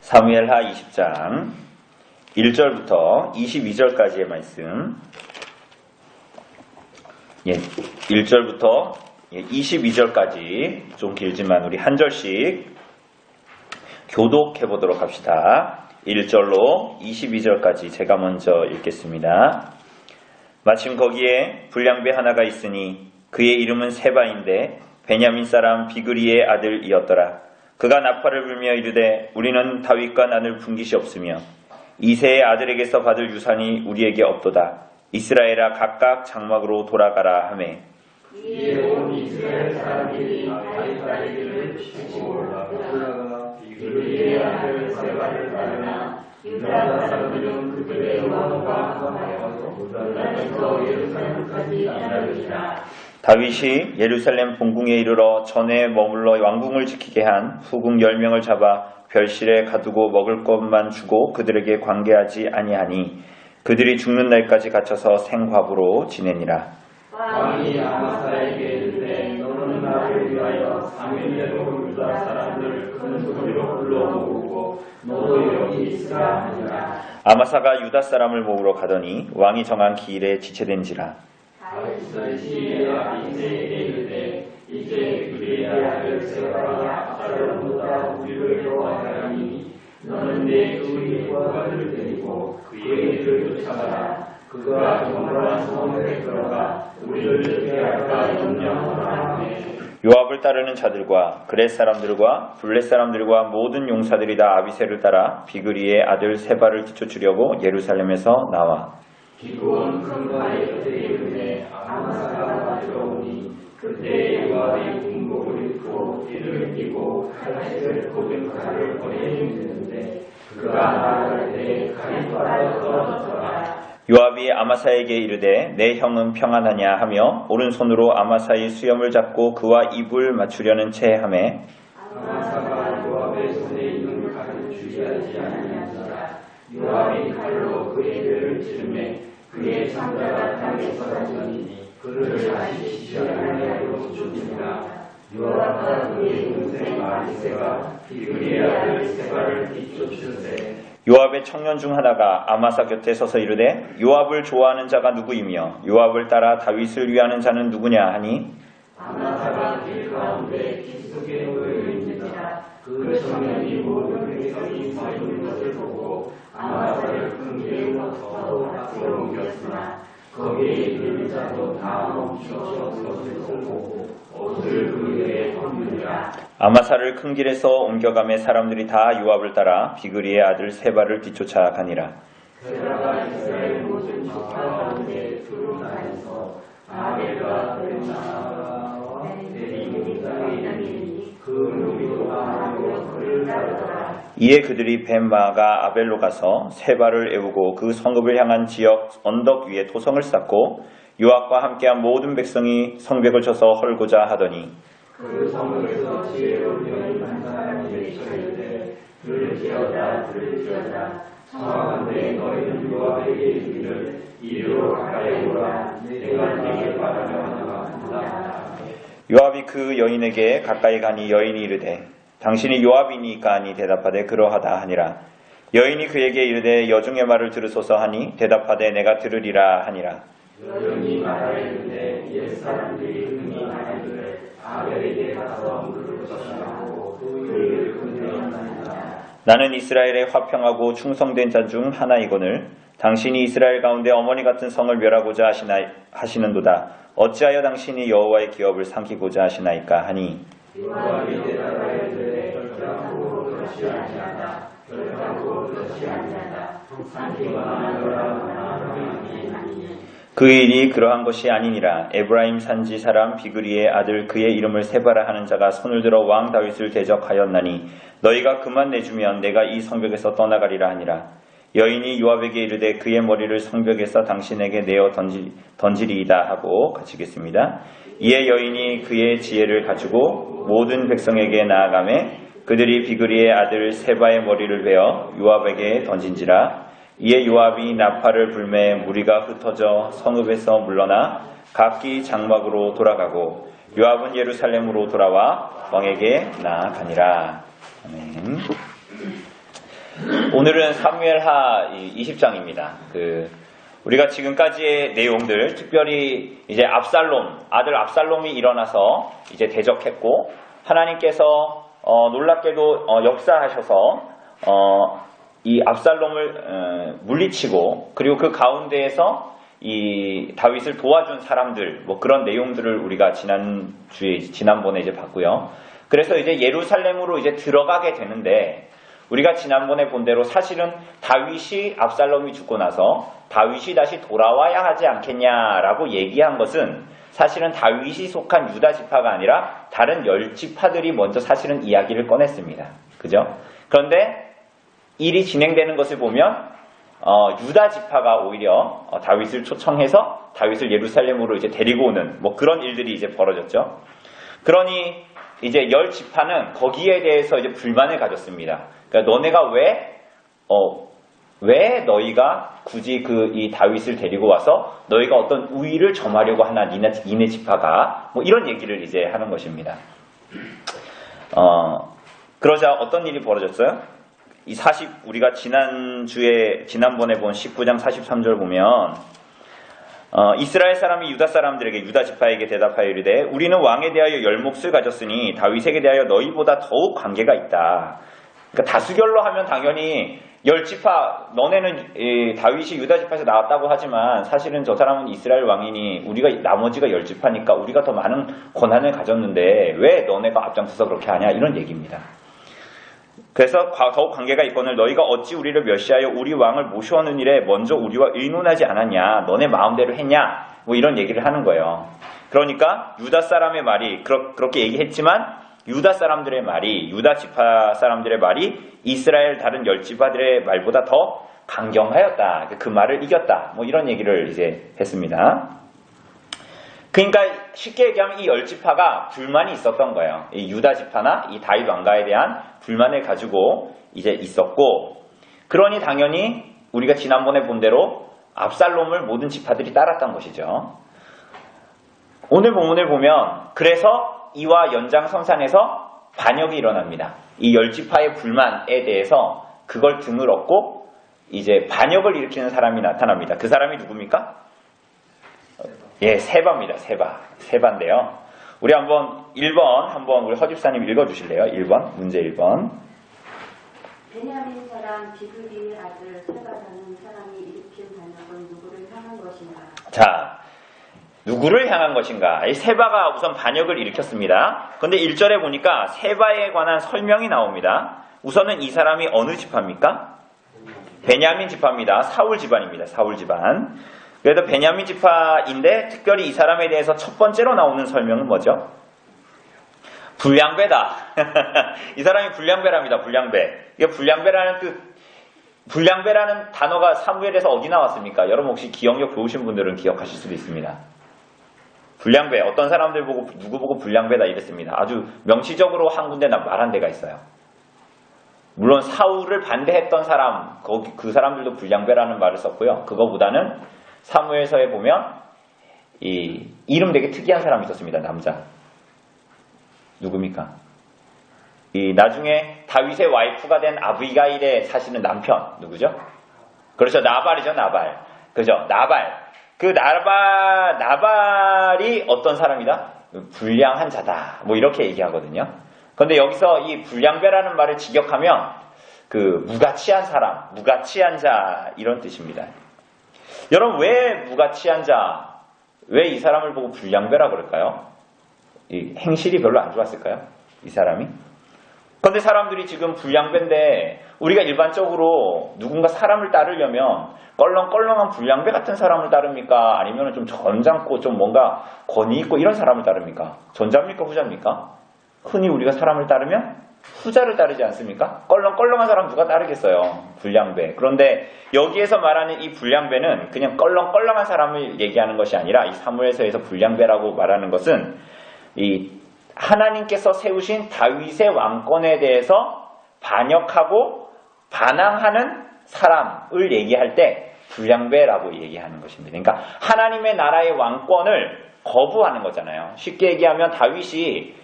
사무엘하 20장 1절부터 22절까지의 말씀. 1절부터 22절까지 좀 길지만 우리 한 절씩 교독해 보도록 합시다. 1절로 22절까지 제가 먼저 읽겠습니다. 마침 거기에 불량배 하나가 있으니 그의 이름은 세바인데 베냐민 사람 비그리의 아들이었더라. 그가 나팔을 불며 이르되 우리는 다윗과 나눌 분깃이 없으며 이새의 아들에게서 받을 유산이 우리에게 없도다. 이스라엘아 각각 장막으로 돌아가라 하매 이에 온 이스라엘 사람들이 다윗과 이르를 비추고 돌아가 비그리의 아들 세바를 따르나 유다 사람들은 그들의 왕과 함하여 유다에서 예루살렘까지 나르니라. 다윗이 예루살렘 본궁에 이르러 전에 머물러 왕궁을 지키게 한 후궁 10명을 잡아 별실에 가두고 먹을 것만 주고 그들에게 관계하지 아니하니 그들이 죽는 날까지 갇혀서 생과부로 지내니라. 왕이 아마사에게 이르되 너는 나를 위하여 3일 내로 유다 사람들을 큰 소리로 불러 모으고 너도 여기 있으라 하니라. 아마사가 유다 사람을 모으러 가더니 왕이 정한 기일에 지체된지라. 다윗은 시에 이새에게 이르되 이제 그의 아들 세바가 압살롬보다 우리를 좋아하니 너는 내 주의 부하를 데리고 그의 길을 쫓아가라. 그가 정말 성읍에 들어가 우리를 피할까 염려하라 하매 요압을 따르는 자들과 그렛 사람들과 블렛 사람들과 모든 용사들이 다 아비새를 따라 비그리의 아들 세바를 뒤쫓으려고 예루살렘에서 나와 기브온 큰 바위 끝에 이르되 아마사가 들어오니 그때 요압이 군복을 입고 띠를 띠고 칼을 꽂은 칼을 꺼내 주는데 그가 나아갈 때 칼이 떨어졌더라. 요압이 아마사에게 이르되 내 형은 평안하냐 하며 오른손으로 아마사의 수염을 잡고 그와 입을 맞추려는 채 하매 아마사가 요압의 손에 있는 칼을 주의하지 아니하니라. 요압이 칼로 그의 배를 찌르매 그의 창자가 땅에 쏟아지니 그를 다시 치지 아니하고 죽이니라. 요압과 그의 동생 아비새가 비그리의 아들 세바를 뒤쫓으세 요압의 청년 중 하나가 아마사 곁에 서서 이르되 요압을 좋아하는 자가 누구이며 요압을 따라 다윗을 위하는 자는 누구냐 하니 아마사가 길 가운데 피 속에 놓여 있느니라. 그 청년이 모든 백성이 서 있는 것을 보고 아마사를 큰 길에 더 앞으로 옮겼으나 거기에 있는 자도 다 멈추어 그것을 보고 옷을 그에게 벗느니라. 아마사를 큰 길에서 옮겨가매 사람들이 다 요압을 따라 비그리의 아들 세바를 뒤쫓아 가니라. 세바가 이스라엘 모든 지파 가운데 두루 다니서 아벨과 베나와 대리모 땅에 이르니 그 누구도 하나도 그를 따르더라. 이에 그들이 벤마가 아벨로 가서 세바를 애우고 그 성읍을 향한 지역 언덕 위에 토성을 쌓고 요압과 함께한 모든 백성이 성벽을 쳐서 헐고자 하더니 그 성읍에서 지혜로운 여인 한 사람이 외치되 들을지어다 들을지어다 청하건대 너희는 요압에게 이르기를 이리로 가까이 오라 내가 네게 바라며 하나가 한다. 요압이 그 여인에게 가까이 가니 여인이 이르되 당신이 요압이니까 하니 대답하되 그러하다 하니라. 여인이 그에게 이르되 여중의 말을 들으소서 하니 대답하되 내가 들으리라 하니라. 여인이 말하였는데 옛사람들이 흥이 말하기를 아벨에게 가서 물을 젖어하고 그를 건네었나이다. 나는 이스라엘의 화평하고 충성된 자 중 하나이거늘 당신이 이스라엘 가운데 어머니 같은 성을 멸하고자 하시는도다. 어찌하여 당신이 여호와의 기업을 삼키고자 하시나이까 하니 요압이 대답하였는데 결단코 그렇지 아니하다. 결단코 그렇지 아니하다. 삼키거나 멸하거나 하니 그 일이 그러한 것이 아니니라. 에브라임 산지 사람 비그리의 아들 그의 이름을 세바라 하는 자가 손을 들어 왕 다윗을 대적하였나니 너희가 그만 내주면 내가 이 성벽에서 떠나가리라 하니라. 여인이 요압에게 이르되 그의 머리를 성벽에서 당신에게 내어 던지리이다 하고 가치겠습니다. 이에 여인이 그의 지혜를 가지고 모든 백성에게 나아가매 그들이 비그리의 아들 세바의 머리를 베어 요압에게 던진지라. 이에 요압이 나팔을 불매 무리가 흩어져 성읍에서 물러나 각기 장막으로 돌아가고 요압은 예루살렘으로 돌아와 왕에게 나아가니라. 아멘. 오늘은 사무엘하 20장입니다. 우리가 지금까지의 내용들, 특별히 이제 아들 압살롬이 일어나서 이제 대적했고, 하나님께서 놀랍게도 역사하셔서 이 압살롬을 물리치고, 그리고 그 가운데에서 이 다윗을 도와준 사람들, 뭐 그런 내용들을 우리가 지난번에 이제 봤고요. 그래서 이제 예루살렘으로 이제 들어가게 되는데, 우리가 지난번에 본 대로 사실은 다윗이 압살롬이 죽고 나서 다윗이 다시 돌아와야 하지 않겠냐라고 얘기한 것은 사실은 다윗이 속한 유다 지파가 아니라 다른 10지파들이 먼저 사실은 이야기를 꺼냈습니다. 그죠? 그런데 일이 진행되는 것을 보면 유다 지파가 오히려 다윗을 초청해서 다윗을 예루살렘으로 이제 데리고 오는 뭐 그런 일들이 이제 벌어졌죠. 그러니 이제 10지파는 거기에 대해서 이제 불만을 가졌습니다. 그러니까 너네가 왜 너희가 굳이 이 다윗을 데리고 와서 너희가 어떤 우위를 점하려고 하나, 니네 지파가 뭐 이런 얘기를 이제 하는 것입니다. 그러자 어떤 일이 벌어졌어요? 우리가 지난번에 본 19장 43절 보면 이스라엘 사람이 유다 사람들에게 유다 지파에게 대답하여 이르되 우리는 왕에 대하여 열몫을 가졌으니 다윗에게 대하여 너희보다 더욱 관계가 있다. 그러니까 다수결로 하면 당연히 10지파 너네는 다윗이 유다 지파에서 나왔다고 하지만 사실은 저 사람은 이스라엘 왕이니 우리가 나머지가 10지파니까 우리가 더 많은 권한을 가졌는데 왜 너네가 앞장서서 그렇게 하냐 이런 얘기입니다. 그래서 더욱 관계가 있거늘 너희가 어찌 우리를 멸시하여 우리 왕을 모셔오는 일에 먼저 우리와 의논하지 않았냐, 너네 마음대로 했냐, 뭐 이런 얘기를 하는 거예요. 그러니까 유다 사람의 말이 그렇게 얘기했지만 유다 사람들의 말이, 유다 지파 사람들의 말이 이스라엘 다른 10지파들의 말보다 더 강경하였다. 그 말을 이겼다. 뭐 이런 얘기를 이제 했습니다. 그러니까 쉽게 얘기하면 이 10지파가 불만이 있었던 거예요. 이 유다 지파나 이 다윗 왕가에 대한 불만을 가지고 이제 있었고, 그러니 당연히 우리가 지난번에 본 대로 압살롬을 모든 지파들이 따랐던 것이죠. 오늘 본문을 보면 그래서 이와 연장선상에서 반역이 일어납니다. 이 10지파의 불만에 대해서 그걸 등을 얻고 이제 반역을 일으키는 사람이 나타납니다. 그 사람이 누굽니까? 예, 세바입니다. 세바인데요. 우리 한번 1번 우리 허집사님 읽어주실래요? 1번 문제 1번. 베냐민 사람 비그리의 아들 세바라는 사람이 일으킨 반역은 누구를 향한 것인가? 자, 누구를 향한 것인가? 이 세바가 우선 반역을 일으켰습니다. 그런데 1절에 보니까 세바에 관한 설명이 나옵니다. 우선은 이 사람이 어느 지파입니까? 베냐민 지파입니다. 사울 집안입니다. 사울 집안. 그래도 베냐민 지파인데 특별히 이 사람에 대해서 첫 번째로 나오는 설명은 뭐죠? 불량배다. 이 사람이 불량배랍니다. 불량배. 이게 불량배라는 단어가 사무엘에서 어디 나왔습니까? 여러분 혹시 기억력 좋으신 분들은 기억하실 수도 있습니다. 불량배. 어떤 사람들 보고 누구 보고 불량배다 이랬습니다. 아주 명시적으로 한 군데 말한 데가 있어요. 물론 사울을 반대했던 사람, 그 사람들도 불량배라는 말을 썼고요. 그거보다는 사무엘서에 보면 이름 되게 특이한 사람이 있었습니다. 남자. 누굽니까? 나중에 다윗의 와이프가 된 아비가일의 사실은 남편 누구죠? 그렇죠. 나발이죠. 나발. 그죠? 나발. 그 나발이 어떤 사람이다? 불량한 자다. 뭐 이렇게 얘기하거든요. 그런데 여기서 이 불량배라는 말을 직역하면 무가치한 사람, 무가치한 자 이런 뜻입니다. 여러분 왜 무가치한 자, 왜 이 사람을 보고 불량배라 그럴까요? 이 행실이 별로 안 좋았을까요? 이 사람이? 그런데 사람들이 지금 불량배인데 우리가 일반적으로 누군가 사람을 따르려면 껄렁껄렁한 불량배 같은 사람을 따릅니까? 아니면 좀 점잖고 좀 뭔가 권위 있고 이런 사람을 따릅니까? 전자입니까? 후자입니까? 흔히 우리가 사람을 따르면 후자를 따르지 않습니까? 껄렁껄렁한 사람 누가 따르겠어요? 불량배. 그런데 여기에서 말하는 이 불량배는 그냥 껄렁껄렁한 사람을 얘기하는 것이 아니라 이 사무엘서에서 불량배라고 말하는 것은 이 하나님께서 세우신 다윗의 왕권에 대해서 반역하고 반항하는 사람을 얘기할 때 불량배라고 얘기하는 것입니다. 그러니까 하나님의 나라의 왕권을 거부하는 거잖아요. 쉽게 얘기하면 다윗이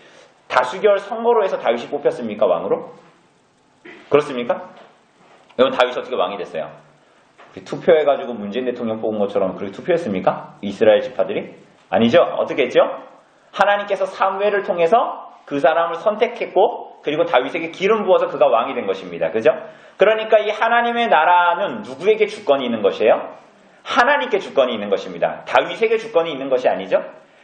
다수결 선거로 해서 다윗이 뽑혔습니까? 왕으로? 그렇습니까? 여러분 다윗이 어떻게 왕이 됐어요? 투표해가지고 문재인 대통령 뽑은 것처럼 그렇게 투표했습니까? 이스라엘 지파들이? 아니죠. 어떻게 했죠? 하나님께서 사무엘을 통해서 그 사람을 선택했고 그리고 다윗에게 기름 부어서 그가 왕이 된 것입니다. 그죠? 그러니까 이 하나님의 나라는 누구에게 주권이 있는 것이에요? 하나님께 주권이 있는 것입니다. 다윗에게 주권이 있는 것이 아니죠?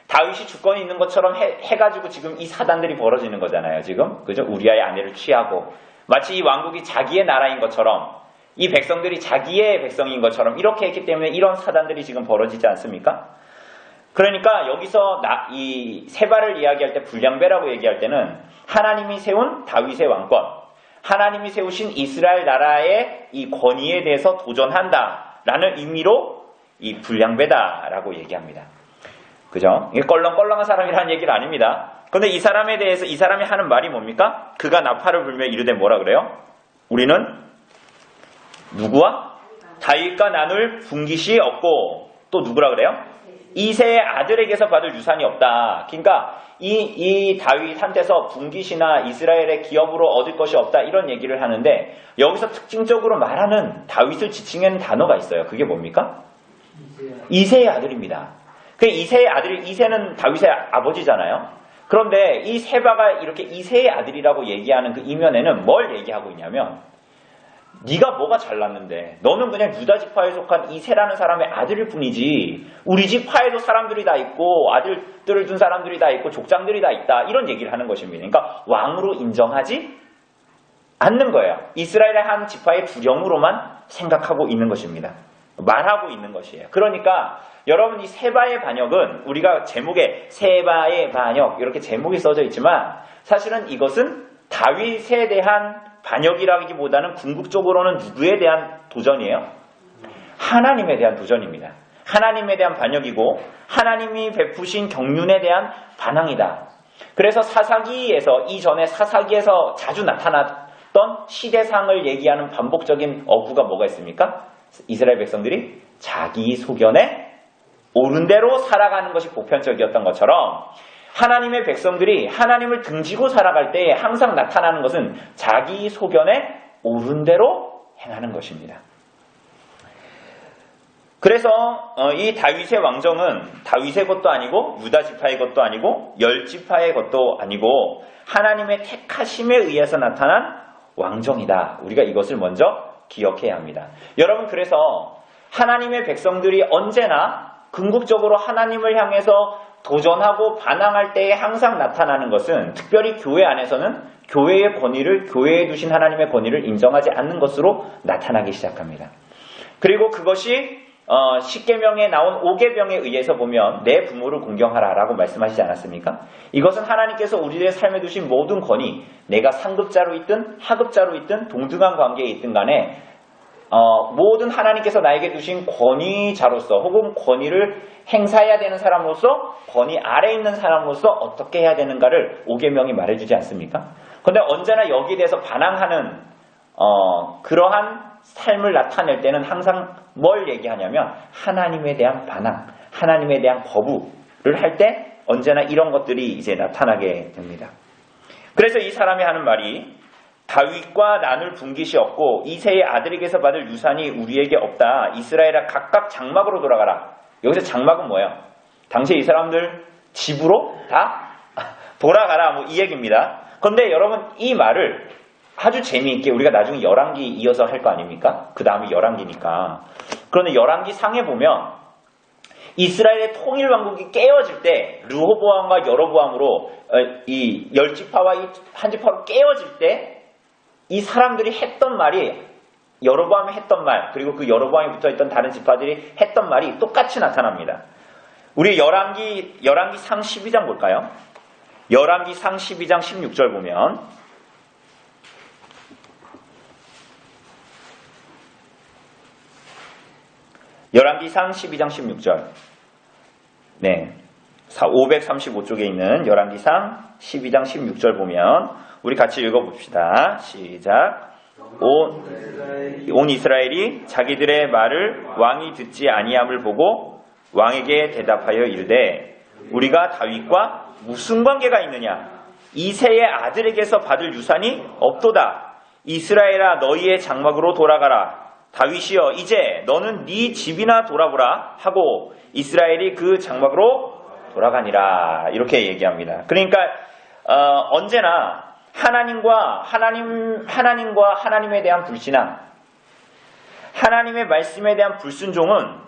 다윗이 주권이 있는 것처럼 해가지고 지금 이 사단들이 벌어지는 거잖아요. 지금. 그죠? 우리아의 아내를 취하고 마치 이 왕국이 자기의 나라인 것처럼 이 백성들이 자기의 백성인 것처럼 이렇게 했기 때문에 이런 사단들이 지금 벌어지지 않습니까? 그러니까 여기서 이 세바를 이야기할 때 불량배라고 얘기할 때는 하나님이 세운 다윗의 왕권, 하나님이 세우신 이스라엘 나라의 이 권위에 대해서 도전한다라는 의미로 이 불량배다라고 얘기합니다. 그죠? 이게 껄렁껄렁한 사람이라는 얘기는 아닙니다. 그런데 이 사람에 대해서 이 사람이 하는 말이 뭡니까? 그가 나팔을 불며 이르되 뭐라 그래요? 우리는 누구와? 다윗과 나눌 분깃이 없고 또 누구라 그래요? 이새의 아들에게서 받을 유산이 없다. 그러니까 이 다윗한테서 분깃이나 이스라엘의 기업으로 얻을 것이 없다. 이런 얘기를 하는데 여기서 특징적으로 말하는 다윗을 지칭하는 단어가 있어요. 그게 뭡니까? 이새의 아들입니다. 그 이새의 아들이 이새는 다윗의 아버지잖아요. 그런데 이 세바가 이렇게 이새의 아들이라고 얘기하는 그 이면에는 뭘 얘기하고 있냐면 네가 뭐가 잘났는데 너는 그냥 유다 지파에 속한 이새라는 사람의 아들일 뿐이지 우리 지파에도 사람들이 다 있고 아들들을 둔 사람들이 다 있고 족장들이 다 있다 이런 얘기를 하는 것입니다. 그러니까 왕으로 인정하지 않는 거예요. 이스라엘의 한 지파의 두령으로만 생각하고 있는 것입니다. 말하고 있는 것이에요. 그러니까 여러분 이 세바의 반역은 우리가 제목에 세바의 반역 이렇게 제목이 써져 있지만 사실은 이것은 다윗에 대한 반역이라기보다는 궁극적으로는 누구에 대한 도전이에요? 하나님에 대한 도전입니다. 하나님에 대한 반역이고 하나님이 베푸신 경륜에 대한 반항이다. 그래서 사사기에서 이전에 사사기에서 자주 나타났던 시대상을 얘기하는 반복적인 어구가 뭐가 있습니까? 이스라엘 백성들이 자기 소견에 옳은 대로 살아가는 것이 보편적이었던 것처럼 하나님의 백성들이 하나님을 등지고 살아갈 때에 항상 나타나는 것은 자기 소견에 옳은 대로 행하는 것입니다. 그래서 이 다윗의 왕정은 다윗의 것도 아니고 유다 지파의 것도 아니고 열 지파의 것도 아니고 하나님의 택하심에 의해서 나타난 왕정이다. 우리가 이것을 먼저 기억해야 합니다. 여러분 그래서 하나님의 백성들이 언제나 궁극적으로 하나님을 향해서 도전하고 반항할 때에 항상 나타나는 것은 특별히 교회 안에서는 교회의 권위를 교회에 두신 하나님의 권위를 인정하지 않는 것으로 나타나기 시작합니다. 그리고 그것이 10계명에 나온 5계명에 의해서 보면 내 부모를 공경하라 라고 말씀하시지 않았습니까? 이것은 하나님께서 우리의 삶에 두신 모든 권위, 내가 상급자로 있든 하급자로 있든 동등한 관계에 있든 간에 모든 하나님께서 나에게 두신 권위자로서 혹은 권위를 행사해야 되는 사람으로서 권위 아래에 있는 사람으로서 어떻게 해야 되는가를 5계명이 말해주지 않습니까? 그런데 언제나 여기에 대해서 반항하는 그러한 삶을 나타낼 때는 항상 뭘 얘기하냐면 하나님에 대한 반항, 하나님에 대한 거부를 할 때 언제나 이런 것들이 이제 나타나게 됩니다. 그래서 이 사람이 하는 말이 다윗과 나눌 분깃이 없고 이새의 아들에게서 받을 유산이 우리에게 없다. 이스라엘아 각각 장막으로 돌아가라. 여기서 장막은 뭐예요? 당시에 이 사람들 집으로 다 돌아가라. 뭐 이 얘기입니다. 그런데 여러분 이 말을 아주 재미있게 우리가 나중에 열왕기 이어서 할 거 아닙니까? 그 다음이 열왕기니까. 그런데 열왕기 상에 보면 이스라엘의 통일왕국이 깨어질 때 르호보암과 여로보암으로 이 열 지파와 이 한 지파로 깨어질 때 이 사람들이 했던 말이 여로보암이 했던 말 그리고 그 여로보암이 붙어있던 다른 지파들이 했던 말이 똑같이 나타납니다. 우리 열왕기 상 12장 볼까요? 열왕기 상 12장 16절 보면 열왕기상 12장 16절 네, 535쪽에 있는 열왕기상 12장 16절 보면 우리 같이 읽어봅시다. 시작. 온 이스라엘이 자기들의 말을 왕이 듣지 아니함을 보고 왕에게 대답하여 이르되 우리가 다윗과 무슨 관계가 있느냐? 이새의 아들에게서 받을 유산이 없도다. 이스라엘아 너희의 장막으로 돌아가라. 다윗이여 이제 너는 네 집이나 돌아보라 하고 이스라엘이 그 장막으로 돌아가니라. 이렇게 얘기합니다. 그러니까 언제나 하나님과 하나님에 대한 불신앙, 하나님의 말씀에 대한 불순종은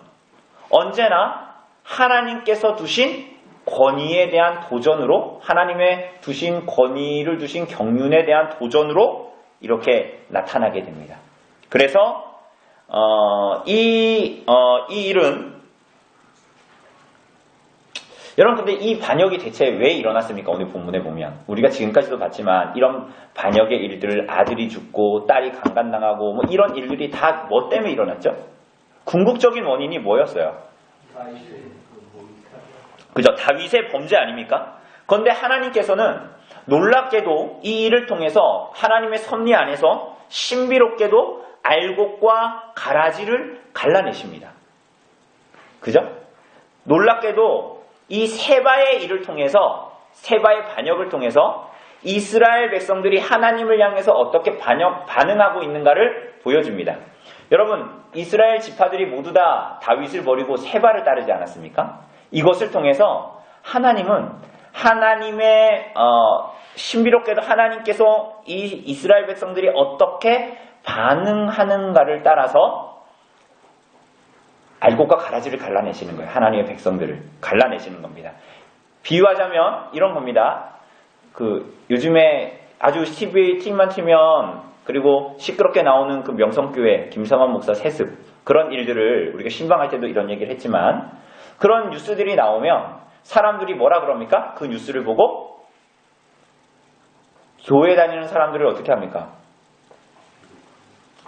언제나 하나님께서 두신 권위에 대한 도전으로, 하나님의 두신 권위를 두신 경륜에 대한 도전으로 이렇게 나타나게 됩니다. 그래서 이 일은 여러분, 근데 이 반역이 대체 왜 일어났습니까? 오늘 본문에 보면 우리가 지금까지도 봤지만 이런 반역의 일들, 아들이 죽고 딸이 강간당하고 뭐 이런 일들이 다 뭐 때문에 일어났죠? 궁극적인 원인이 뭐였어요? 그죠? 다윗의 범죄 아닙니까? 그런데 하나님께서는 놀랍게도 이 일을 통해서 하나님의 섭리 안에서 신비롭게도 알곡과 가라지를 갈라내십니다. 그죠? 놀랍게도 이 세바의 일을 통해서, 세바의 반역을 통해서 이스라엘 백성들이 하나님을 향해서 어떻게 반응하고 있는가를 보여줍니다. 여러분, 이스라엘 지파들이 모두 다 다윗을 버리고 세바를 따르지 않았습니까? 이것을 통해서 하나님은 하나님의 신비롭게도 하나님께서 이 이스라엘 백성들이 어떻게 반응하는가를 따라서 알곡과 가라지를 갈라내시는 거예요. 하나님의 백성들을 갈라내시는 겁니다. 비유하자면 이런 겁니다. 요즘에 아주 TV만 틀면 그리고 시끄럽게 나오는 그 명성교회 김성환 목사 세습, 그런 일들을 우리가 신방할 때도 이런 얘기를 했지만, 그런 뉴스들이 나오면 사람들이 뭐라 그럽니까? 그 뉴스를 보고 교회 다니는 사람들을 어떻게 합니까?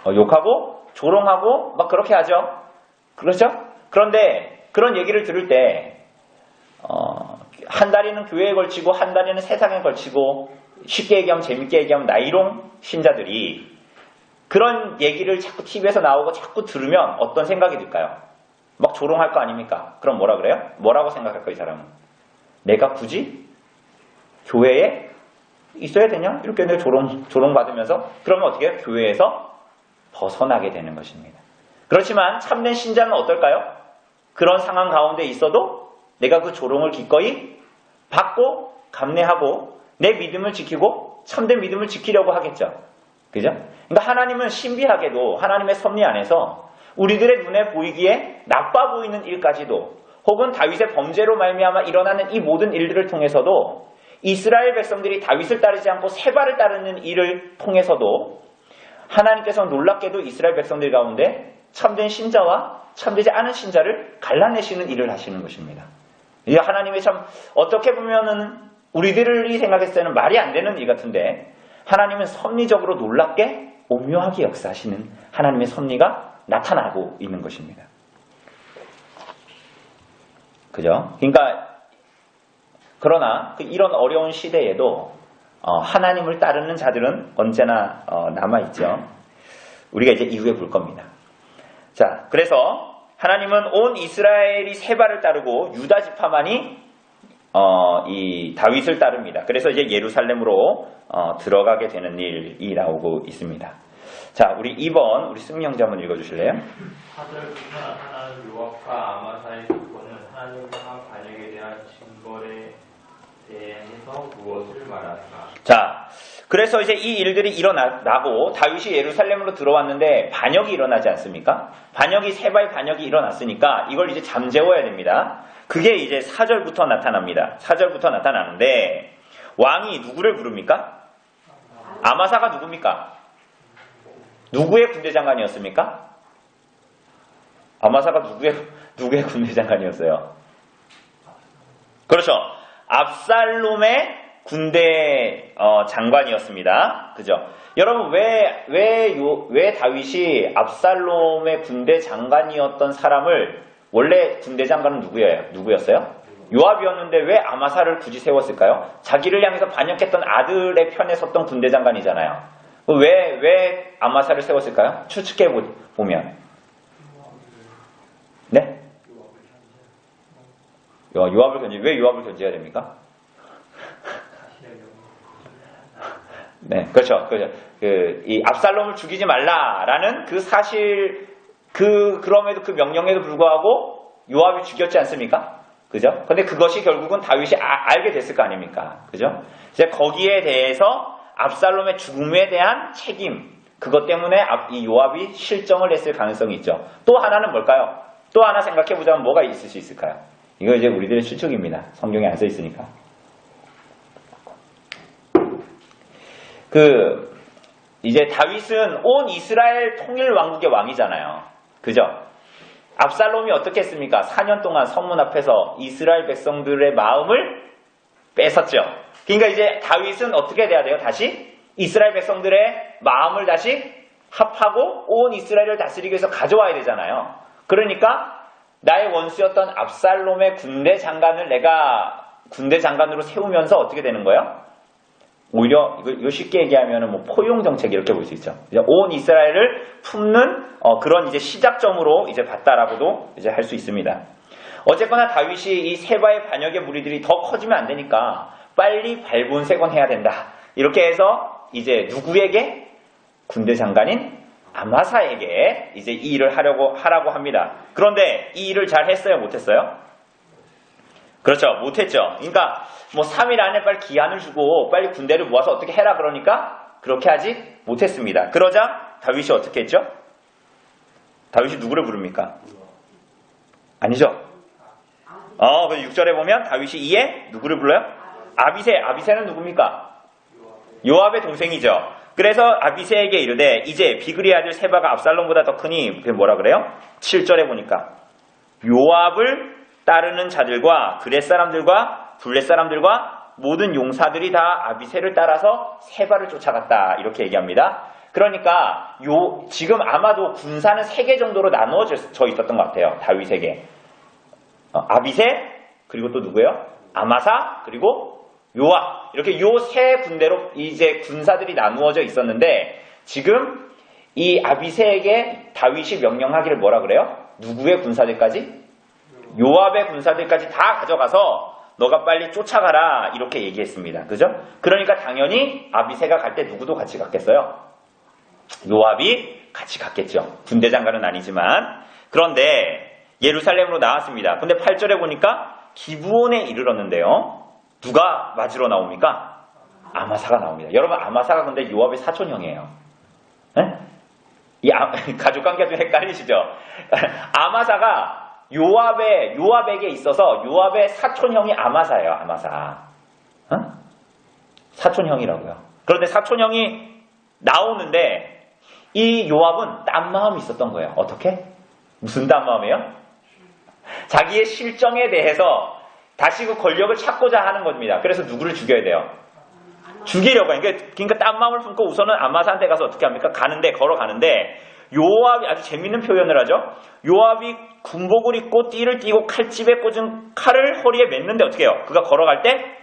욕하고 조롱하고 막 그렇게 하죠. 그렇죠? 그런데 그런 얘기를 들을 때 한 다리는 교회에 걸치고 한 다리는 세상에 걸치고, 쉽게 얘기하면 재밌게 얘기하면 나이롱 신자들이 그런 얘기를 자꾸 TV에서 나오고 자꾸 들으면 어떤 생각이 들까요? 막 조롱할 거 아닙니까? 그럼 뭐라 그래요? 뭐라고 생각할까요, 이 사람은? 내가 굳이 교회에 있어야 되냐? 이렇게 내가 조롱받으면서, 그러면 어떻게 해요? 교회에서 벗어나게 되는 것입니다. 그렇지만 참된 신자는 어떨까요? 그런 상황 가운데 있어도 내가 그 조롱을 기꺼이 받고 감내하고 내 믿음을 지키고 참된 믿음을 지키려고 하겠죠. 그죠? 그러니까 하나님은 신비하게도 하나님의 섭리 안에서 우리들의 눈에 보이기에 나빠 보이는 일까지도, 혹은 다윗의 범죄로 말미암아 일어나는 이 모든 일들을 통해서도, 이스라엘 백성들이 다윗을 따르지 않고 세바를 따르는 일을 통해서도 하나님께서는 놀랍게도 이스라엘 백성들 가운데 참된 신자와 참되지 않은 신자를 갈라내시는 일을 하시는 것입니다. 이게 하나님의 참, 어떻게 보면은 우리들이 생각했을 때는 말이 안 되는 일 같은데, 하나님은 섭리적으로 놀랍게 오묘하게 역사하시는 하나님의 섭리가 나타나고 있는 것입니다. 그죠? 그러니까 그러나 이런 어려운 시대에도 하나님을 따르는 자들은 언제나 남아있죠. 우리가 이제 이후에 볼 겁니다. 자, 그래서 하나님은 온 이스라엘이 세바를 따르고 유다 지파만이 이 다윗을 따릅니다. 그래서 이제 예루살렘으로 들어가게 되는 일이 나오고 있습니다. 자, 우리 2번 우리 승리 형제 한번 읽어주실래요? 4절부터 나타나는 요압과 아마사의 사건은 하나님과 반역에 대한 징벌에 대해서 무엇을 말할까? 자, 그래서 이제 이 일들이 일어나고 다윗이 예루살렘으로 들어왔는데 반역이 일어나지 않습니까? 세바의 반역이 일어났으니까 이걸 이제 잠재워야 됩니다. 그게 이제 4절부터 나타납니다. 4절부터 나타나는데, 왕이 누구를 부릅니까? 아마사가 누굽니까? 누구의 군대 장관이었습니까? 아마사가 누구의 군대 장관이었어요? 그렇죠. 압살롬의 군대 장관이었습니다. 그죠? 여러분, 왜 다윗이 압살롬의 군대 장관이었던 사람을, 원래 군대 장관은 누구였어요? 요압이었는데 왜 아마사를 굳이 세웠을까요? 자기를 향해서 반역했던 아들의 편에 섰던 군대 장관이잖아요. 왜 아마사를 세웠을까요? 추측해 보면. 네? 왜 요압을 견제해야 됩니까? 네, 그렇죠. 이 압살롬을 죽이지 말라라는 그 사실, 그럼에도 그 명령에도 불구하고 요압이 죽였지 않습니까? 그죠? 근데 그것이 결국은 다윗이 알게 됐을 거 아닙니까? 그죠? 이제 거기에 대해서 압살롬의 죽음에 대한 책임, 그것 때문에 이 요압이 실정을 했을 가능성이 있죠. 또 하나는 뭘까요? 또 하나 생각해보자면 뭐가 있을 수 있을까요? 이거 이제 우리들의 추측입니다. 성경에 안 써 있으니까. 이제 다윗은 온 이스라엘 통일 왕국의 왕이잖아요. 그죠? 압살롬이 어떻게 했습니까? 4년 동안 성문 앞에서 이스라엘 백성들의 마음을 뺏었죠. 그러니까 이제 다윗은 어떻게 돼야 돼요? 다시 이스라엘 백성들의 마음을 다시 합하고 온 이스라엘을 다스리기 위해서 가져와야 되잖아요. 그러니까 나의 원수였던 압살롬의 군대 장관을 내가 군대 장관으로 세우면서 어떻게 되는 거예요? 오히려 이거 쉽게 얘기하면 뭐 포용 정책 이렇게 볼 수 있죠. 이제 온 이스라엘을 품는 그런 이제 시작점으로 이제 봤다라고도 이제 할 수 있습니다. 어쨌거나 다윗이 이 세바의 반역의 무리들이 더 커지면 안 되니까 빨리 발본색원해야 된다. 이렇게 해서 이제 누구에게? 군대 장관인 아마사에게 이제 이 일을 하라고 합니다. 그런데 이 일을 잘 했어요? 못했어요? 그렇죠. 못했죠. 그러니까 뭐 3일 안에 빨리 기한을 주고 빨리 군대를 모아서 어떻게 해라 그러니까 그렇게 하지 못했습니다. 그러자 다윗이 어떻게 했죠? 다윗이 누구를 부릅니까? 아니죠. 6절에 보면 다윗이 이에 누구를 불러요? 아비새는 누굽니까? 요압의 동생이죠. 그래서 아비새에게 이르되 이제 비그리의 아들 세바가 압살롬보다 더 크니 뭐라 그래요? 7절에 보니까 요압을 따르는 자들과 그렛 사람들과 블렛 사람들과 모든 용사들이 다 아비새를 따라서 세바를 쫓아갔다. 이렇게 얘기합니다. 그러니까 지금 아마도 군사는 3개 정도로 나누어져 있었던 것 같아요. 다윗에게. 아비새, 그리고 또 누구예요? 아마사, 그리고 요압. 이렇게 요 3 군대로 이제 군사들이 나누어져 있었는데 지금 이 아비새에게 다윗이 명령하기를 뭐라 그래요? 누구의 군사들까지? 요압의 군사들까지 다 가져가서 너가 빨리 쫓아가라 이렇게 얘기했습니다. 그죠? 그러니까 당연히 아비새가 갈 때 누구도 같이 갔겠어요? 요압이 같이 갔겠죠. 군대 장관은 아니지만. 그런데 예루살렘으로 나왔습니다. 근데 8절에 보니까 기브온에 이르렀는데요. 누가 맞으러 나옵니까? 아마사가 나옵니다. 여러분 아마사가 근데 요압의 사촌형이에요. 이 가족관계가 좀 헷갈리시죠? 아마사가 요압에게 있어서 요압의 사촌형이 아마사예요. 아마사. 사촌형이라고요. 그런데 사촌형이 나오는데 이 요압은 딴 마음이 있었던 거예요. 어떻게? 무슨 딴 마음이에요? 자기의 실정에 대해서 다시 그 권력을 찾고자 하는 겁니다. 그래서 누구를 죽여야 돼요? 죽이려고 해요. 그러니까 딴 마음을 품고 우선은 아마사한테 가서 어떻게 합니까? 걸어가는데 요압이 아주 재밌는 표현을 하죠. 요압이 군복을 입고 띠를 띠고 칼집에 꽂은 칼을 허리에 맸는데 어떻게 해요? 그가 걸어갈 때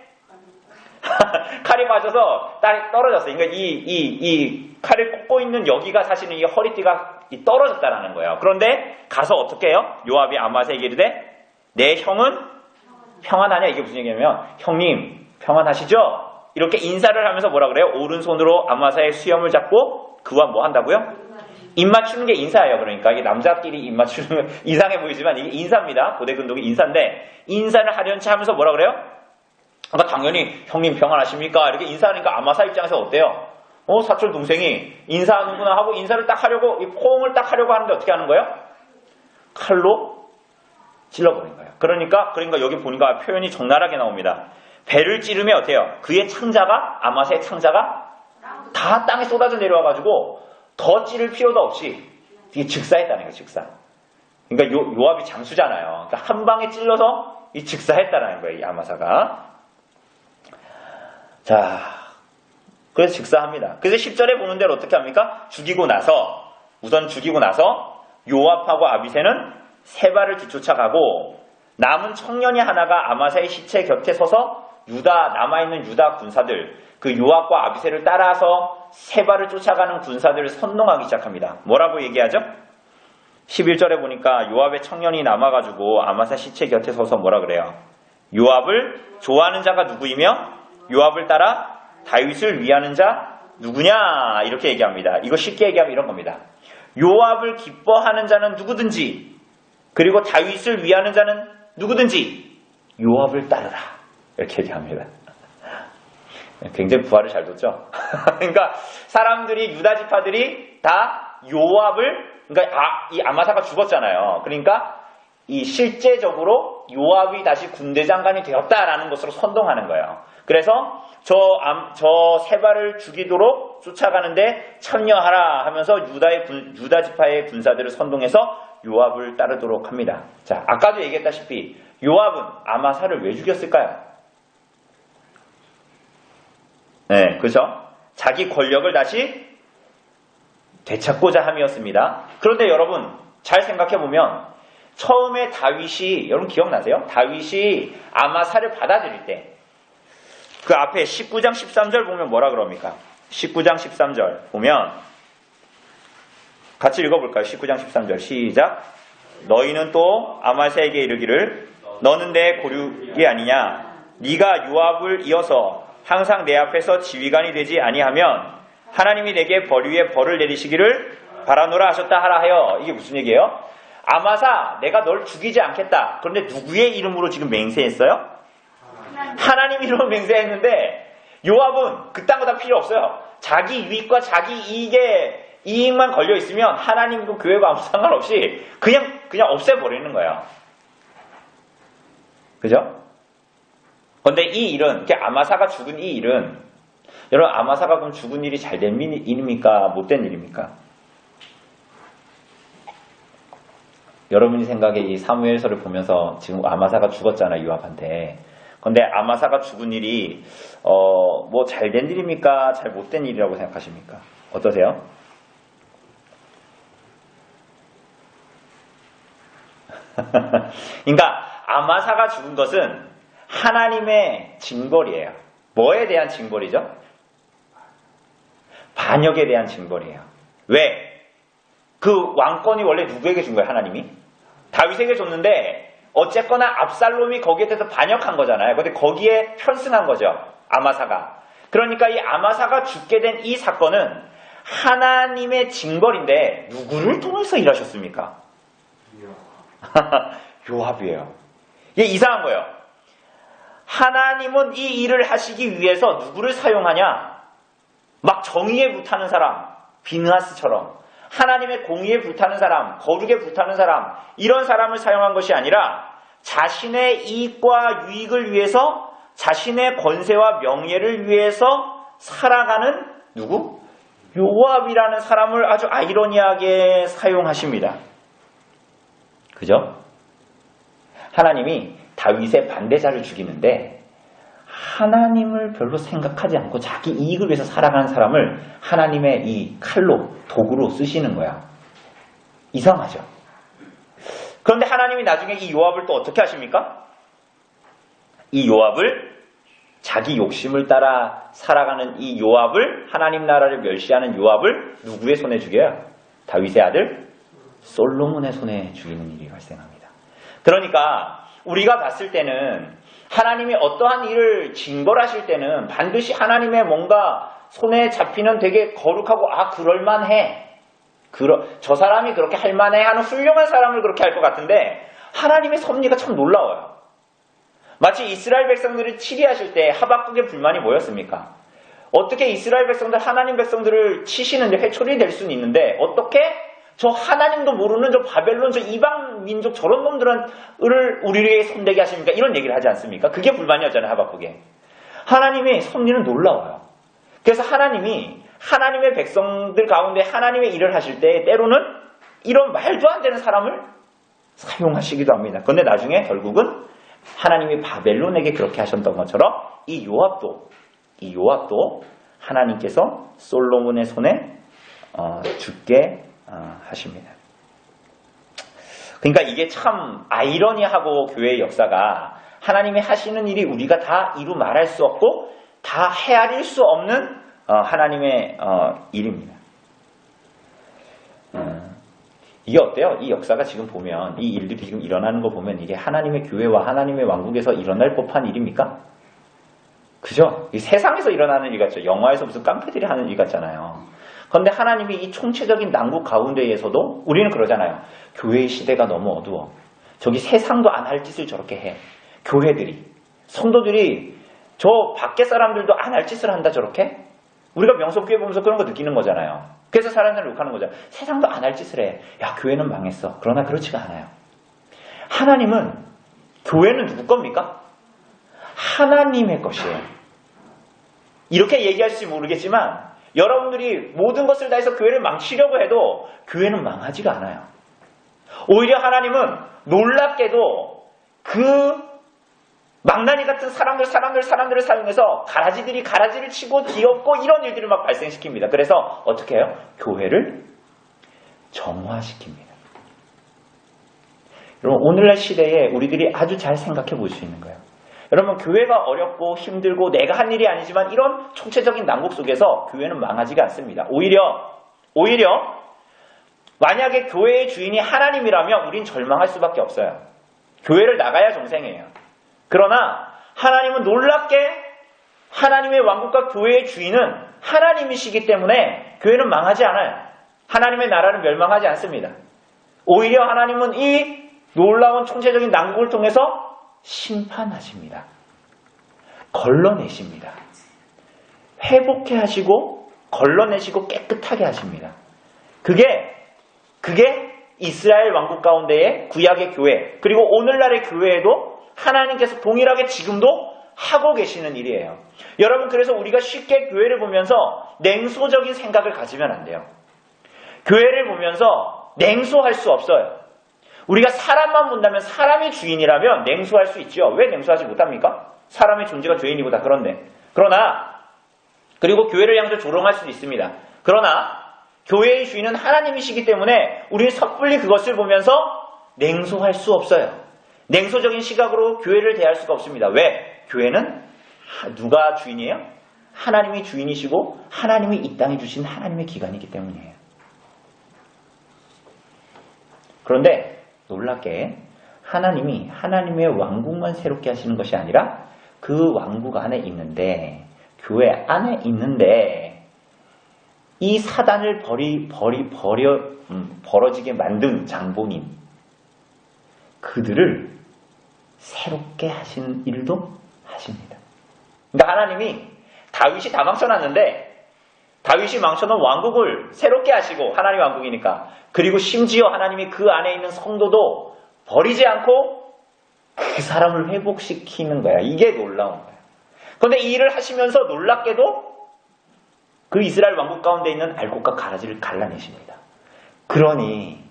칼이 빠져서 딸이 떨어졌어요. 그러니까 이 칼을 꽂고 있는 여기가 사실은 이 허리띠가 떨어졌다라는 거예요. 그런데 가서 어떻게 해요? 요압이 아마사에게 이르되 내 형은 평안하냐? 이게 무슨 얘기냐면 형님 평안하시죠? 이렇게 인사를 하면서 뭐라 그래요? 오른손으로 아마사의 수염을 잡고 그와 뭐 한다고요? 입 맞추는 게 인사예요. 그러니까 이게 남자끼리 입 맞추는 이상해 보이지만 이게 인사입니다. 고대 근동이 인사인데 인사를 하려는지 하면서 뭐라 그래요? 그러니까 당연히 형님 평안하십니까? 이렇게 인사하니까 아마사 입장에서 어때요? 사촌 동생이 인사하는구나 하고 인사를 딱 하려고 이 포옹을 딱 하려고 하는데 어떻게 하는 거예요? 칼로 찔러버린 거예요. 그러니까 여기 보니까 표현이 적나라하게 나옵니다. 배를 찌르면 어때요? 그의 창자가 아마사의 창자가 다 땅에 쏟아져 내려와가지고 더 찌를 필요도 없이 이게 즉사했다는 거예요. 즉사. 그러니까 요압이 장수잖아요. 그러니까 한 방에 찔러서 이 즉사했다는 거예요. 이 아마사가. 자, 그래서 즉사합니다. 그래서 10절에 보는 대로 어떻게 합니까? 우선 죽이고 나서 요압하고 아비새는 세바를 뒤쫓아가고 남은 청년이 하나가 아마사의 시체 곁에 서서 남아있는 유다 군사들 그 요압과 아비새를 따라서 세바를 쫓아가는 군사들을 선동하기 시작합니다. 뭐라고 얘기하죠? 11절에 보니까 요압의 청년이 남아가지고 아마사 시체 곁에 서서 뭐라 그래요? 요압을 좋아하는 자가 누구이며 요압을 따라 다윗을 위하는 자 누구냐? 이렇게 얘기합니다. 이거 쉽게 얘기하면 이런 겁니다. 요압을 기뻐하는 자는 누구든지, 그리고 다윗을 위하는 자는 누구든지 요압을 따르라. 이렇게 얘기합니다. 굉장히 부활을 잘 뒀죠. 그러니까 사람들이, 유다 지파들이 다 요압을, 그러니까 이 아마사가 죽었잖아요. 그러니까 이 실제적으로 요압이 다시 군대 장관이 되었다라는 것으로 선동하는 거예요. 그래서 저 세바를 죽이도록 쫓아가는데 참여하라 하면서 유다 지파의 군사들을 선동해서 요압을 따르도록 합니다. 자, 아까도 얘기했다시피 요압은 아마사를 왜 죽였을까요? 네, 그죠? 자기 권력을 다시 되찾고자 함이었습니다. 그런데 여러분 잘 생각해보면 처음에 다윗이, 여러분 기억나세요? 다윗이 아마사를 받아들일 때 그 앞에 19장 13절 보면 뭐라 그럽니까? 19장 13절 보면 같이 읽어볼까요? 19장 13절 시작. 너희는 또 아마사에게 이르기를 너는 내 고륙이 아니냐? 네가 요압을 이어서 항상 내 앞에서 지휘관이 되지 아니하면 하나님이 내게 벌 위에 벌을 내리시기를 바라노라 하셨다 하라 하여. 이게 무슨 얘기예요? 아마사, 내가 널 죽이지 않겠다. 그런데 누구의 이름으로 지금 맹세했어요? 하나님 이름으로 맹세했는데 요압은 그딴 거 다 필요 없어요. 자기 유익과 자기 이익만 걸려 있으면 하나님과 교회가 아무 상관없이 그냥 없애버리는 거예요. 그죠? 그런데 이 일은, 이렇게 아마사가 죽은 이 일은, 여러분 아마사가 그럼 죽은 일이 잘된 일입니까? 못된 일입니까? 여러분이 생각에 이 사무엘서를 보면서 지금 아마사가 죽었잖아요, 요압한테. 근데 아마사가 죽은 일이 뭐 잘된 일입니까? 잘 못된 일이라고 생각하십니까? 어떠세요? 그러니까 아마사가 죽은 것은 하나님의 징벌이에요. 뭐에 대한 징벌이죠? 반역에 대한 징벌이에요. 왜? 그 왕권이 원래 누구에게 준 거예요? 하나님이? 다윗에게 줬는데 어쨌거나 압살롬이 거기에 대해서 반역한 거잖아요. 근데 거기에 편승한 거죠. 아마사가. 그러니까 이 아마사가 죽게 된 이 사건은 하나님의 징벌인데 누구를 통해서 일하셨습니까? 요압이에요. 이게 이상한 거예요. 하나님은 이 일을 하시기 위해서 누구를 사용하냐? 막 정의에 불타는 사람, 비느하스처럼 하나님의 공의에 불타는 사람, 거룩에 불타는 사람, 이런 사람을 사용한 것이 아니라 자신의 이익과 유익을 위해서, 자신의 권세와 명예를 위해서 살아가는 누구? 요압이라는 사람을 아주 아이러니하게 사용하십니다. 그죠? 하나님이 다윗의 반대자를 죽이는데 하나님을 별로 생각하지 않고 자기 이익을 위해서 살아가는 사람을 하나님의 이 칼로, 도구로 쓰시는 거야. 이상하죠? 그런데 하나님이 나중에 이 요압을 또 어떻게 하십니까? 이 요압을, 자기 욕심을 따라 살아가는 이 요압을, 하나님 나라를 멸시하는 요압을 누구의 손에 죽여요? 다윗의 아들 솔로몬의 손에 죽이는 일이 발생합니다. 그러니까 우리가 봤을 때는 하나님이 어떠한 일을 징벌하실 때는 반드시 하나님의 뭔가 손에 잡히는 되게 거룩하고 그럴만해. 저 사람이 그렇게 할만해 하는 훌륭한 사람을 그렇게 할 것 같은데 하나님의 섭리가 참 놀라워요. 마치 이스라엘 백성들을 치리하실 때 하박국의 불만이 뭐였습니까? 어떻게 이스라엘 백성들, 하나님 백성들을 치시는데 회초리 될 수는 있는데 어떻게 저 하나님도 모르는 저 바벨론, 저 이방 민족 저런 놈들을 우리에게 손대게 하십니까? 이런 얘기를 하지 않습니까? 그게 불만이었잖아요, 하박국에. 하나님의 섭리는 놀라워요. 그래서 하나님이 하나님의 백성들 가운데 하나님의 일을 하실 때 때로는 이런 말도 안 되는 사람을 사용하시기도 합니다. 그런데 나중에 결국은 하나님이 바벨론에게 그렇게 하셨던 것처럼 이 요압도 하나님께서 솔로몬의 손에 죽게 하십니다. 그러니까 이게 참 아이러니하고 교회의 역사가 하나님이 하시는 일이 우리가 다 이루 말할 수 없고 다 헤아릴 수 없는 하나님의 일입니다. 이게 어때요? 이 역사가 지금 보면 이 일들이 지금 일어나는 거 보면 이게 하나님의 교회와 하나님의 왕국에서 일어날 법한 일입니까? 그죠? 이 세상에서 일어나는 일 같죠. 영화에서 무슨 깡패들이 하는 일 같잖아요. 그런데 하나님이 이 총체적인 난국 가운데에서도 우리는 그러잖아요. 교회의 시대가 너무 어두워. 저기 세상도 안 할 짓을 저렇게 해. 교회들이, 성도들이, 저 밖에 사람들도 안 할 짓을 한다 저렇게? 우리가 명석교회 보면서 그런 거 느끼는 거잖아요. 그래서 사람들을 욕하는 거잖아요. 세상도 안 할 짓을 해. 야, 교회는 망했어. 그러나 그렇지가 않아요. 하나님은, 교회는 누구 겁니까? 하나님의 것이에요. 이렇게 얘기할지 모르겠지만 여러분들이 모든 것을 다해서 교회를 망치려고 해도 교회는 망하지가 않아요. 오히려 하나님은 놀랍게도 그 망나니 같은 사람들을 사용해서 가라지를 치고 뒤엎고 이런 일들을 막 발생시킵니다. 그래서 어떻게 해요? 교회를 정화시킵니다. 여러분, 오늘날 시대에 우리들이 아주 잘 생각해 볼 수 있는 거예요. 여러분, 교회가 어렵고 힘들고 내가 한 일이 아니지만 이런 총체적인 난국 속에서 교회는 망하지가 않습니다. 오히려 만약에 교회의 주인이 하나님이라면 우린 절망할 수밖에 없어요. 교회를 나가야 정생이에요. 그러나 하나님은 놀랍게 하나님의 왕국과 교회의 주인은 하나님이시기 때문에 교회는 망하지 않아요. 하나님의 나라는 멸망하지 않습니다. 오히려 하나님은 이 놀라운 총체적인 난국을 통해서 심판하십니다. 걸러내십니다. 회복해 하시고 걸러내시고 깨끗하게 하십니다. 그게 이스라엘 왕국 가운데의 구약의 교회, 그리고 오늘날의 교회에도 하나님께서 동일하게 지금도 하고 계시는 일이에요. 여러분, 그래서 우리가 쉽게 교회를 보면서 냉소적인 생각을 가지면 안 돼요. 교회를 보면서 냉소할 수 없어요. 우리가 사람만 본다면 사람이 주인이라면 냉소할 수 있죠. 왜 냉소하지 못합니까? 사람의 존재가 죄인이고 다 그런데. 그리고 교회를 향해서 조롱할 수도 있습니다. 그러나 교회의 주인은 하나님이시기 때문에 우리는 섣불리 그것을 보면서 냉소할 수 없어요. 냉소적인 시각으로 교회를 대할 수가 없습니다. 왜? 교회는 누가 주인이에요? 하나님이 주인이시고 하나님이 이 땅에 주신 하나님의 기관이기 때문이에요. 그런데 놀랍게 하나님이 하나님의 왕국만 새롭게 하시는 것이 아니라 그 왕국 안에 있는데, 교회 안에 있는데 이 사단을 벌어지게 만든 장본인, 그들을 새롭게 하시는 일도 하십니다. 그러니까 하나님이 다윗이 다 망쳐놨는데 다윗이 망쳐놓은 왕국을 새롭게 하시고, 하나님의 왕국이니까, 그리고 심지어 하나님이 그 안에 있는 성도도 버리지 않고 그 사람을 회복시키는 거야. 이게 놀라운 거야. 그런데 이 일을 하시면서 놀랍게도 그 이스라엘 왕국 가운데 있는 알곡과 가라지를 갈라내십니다. 그러니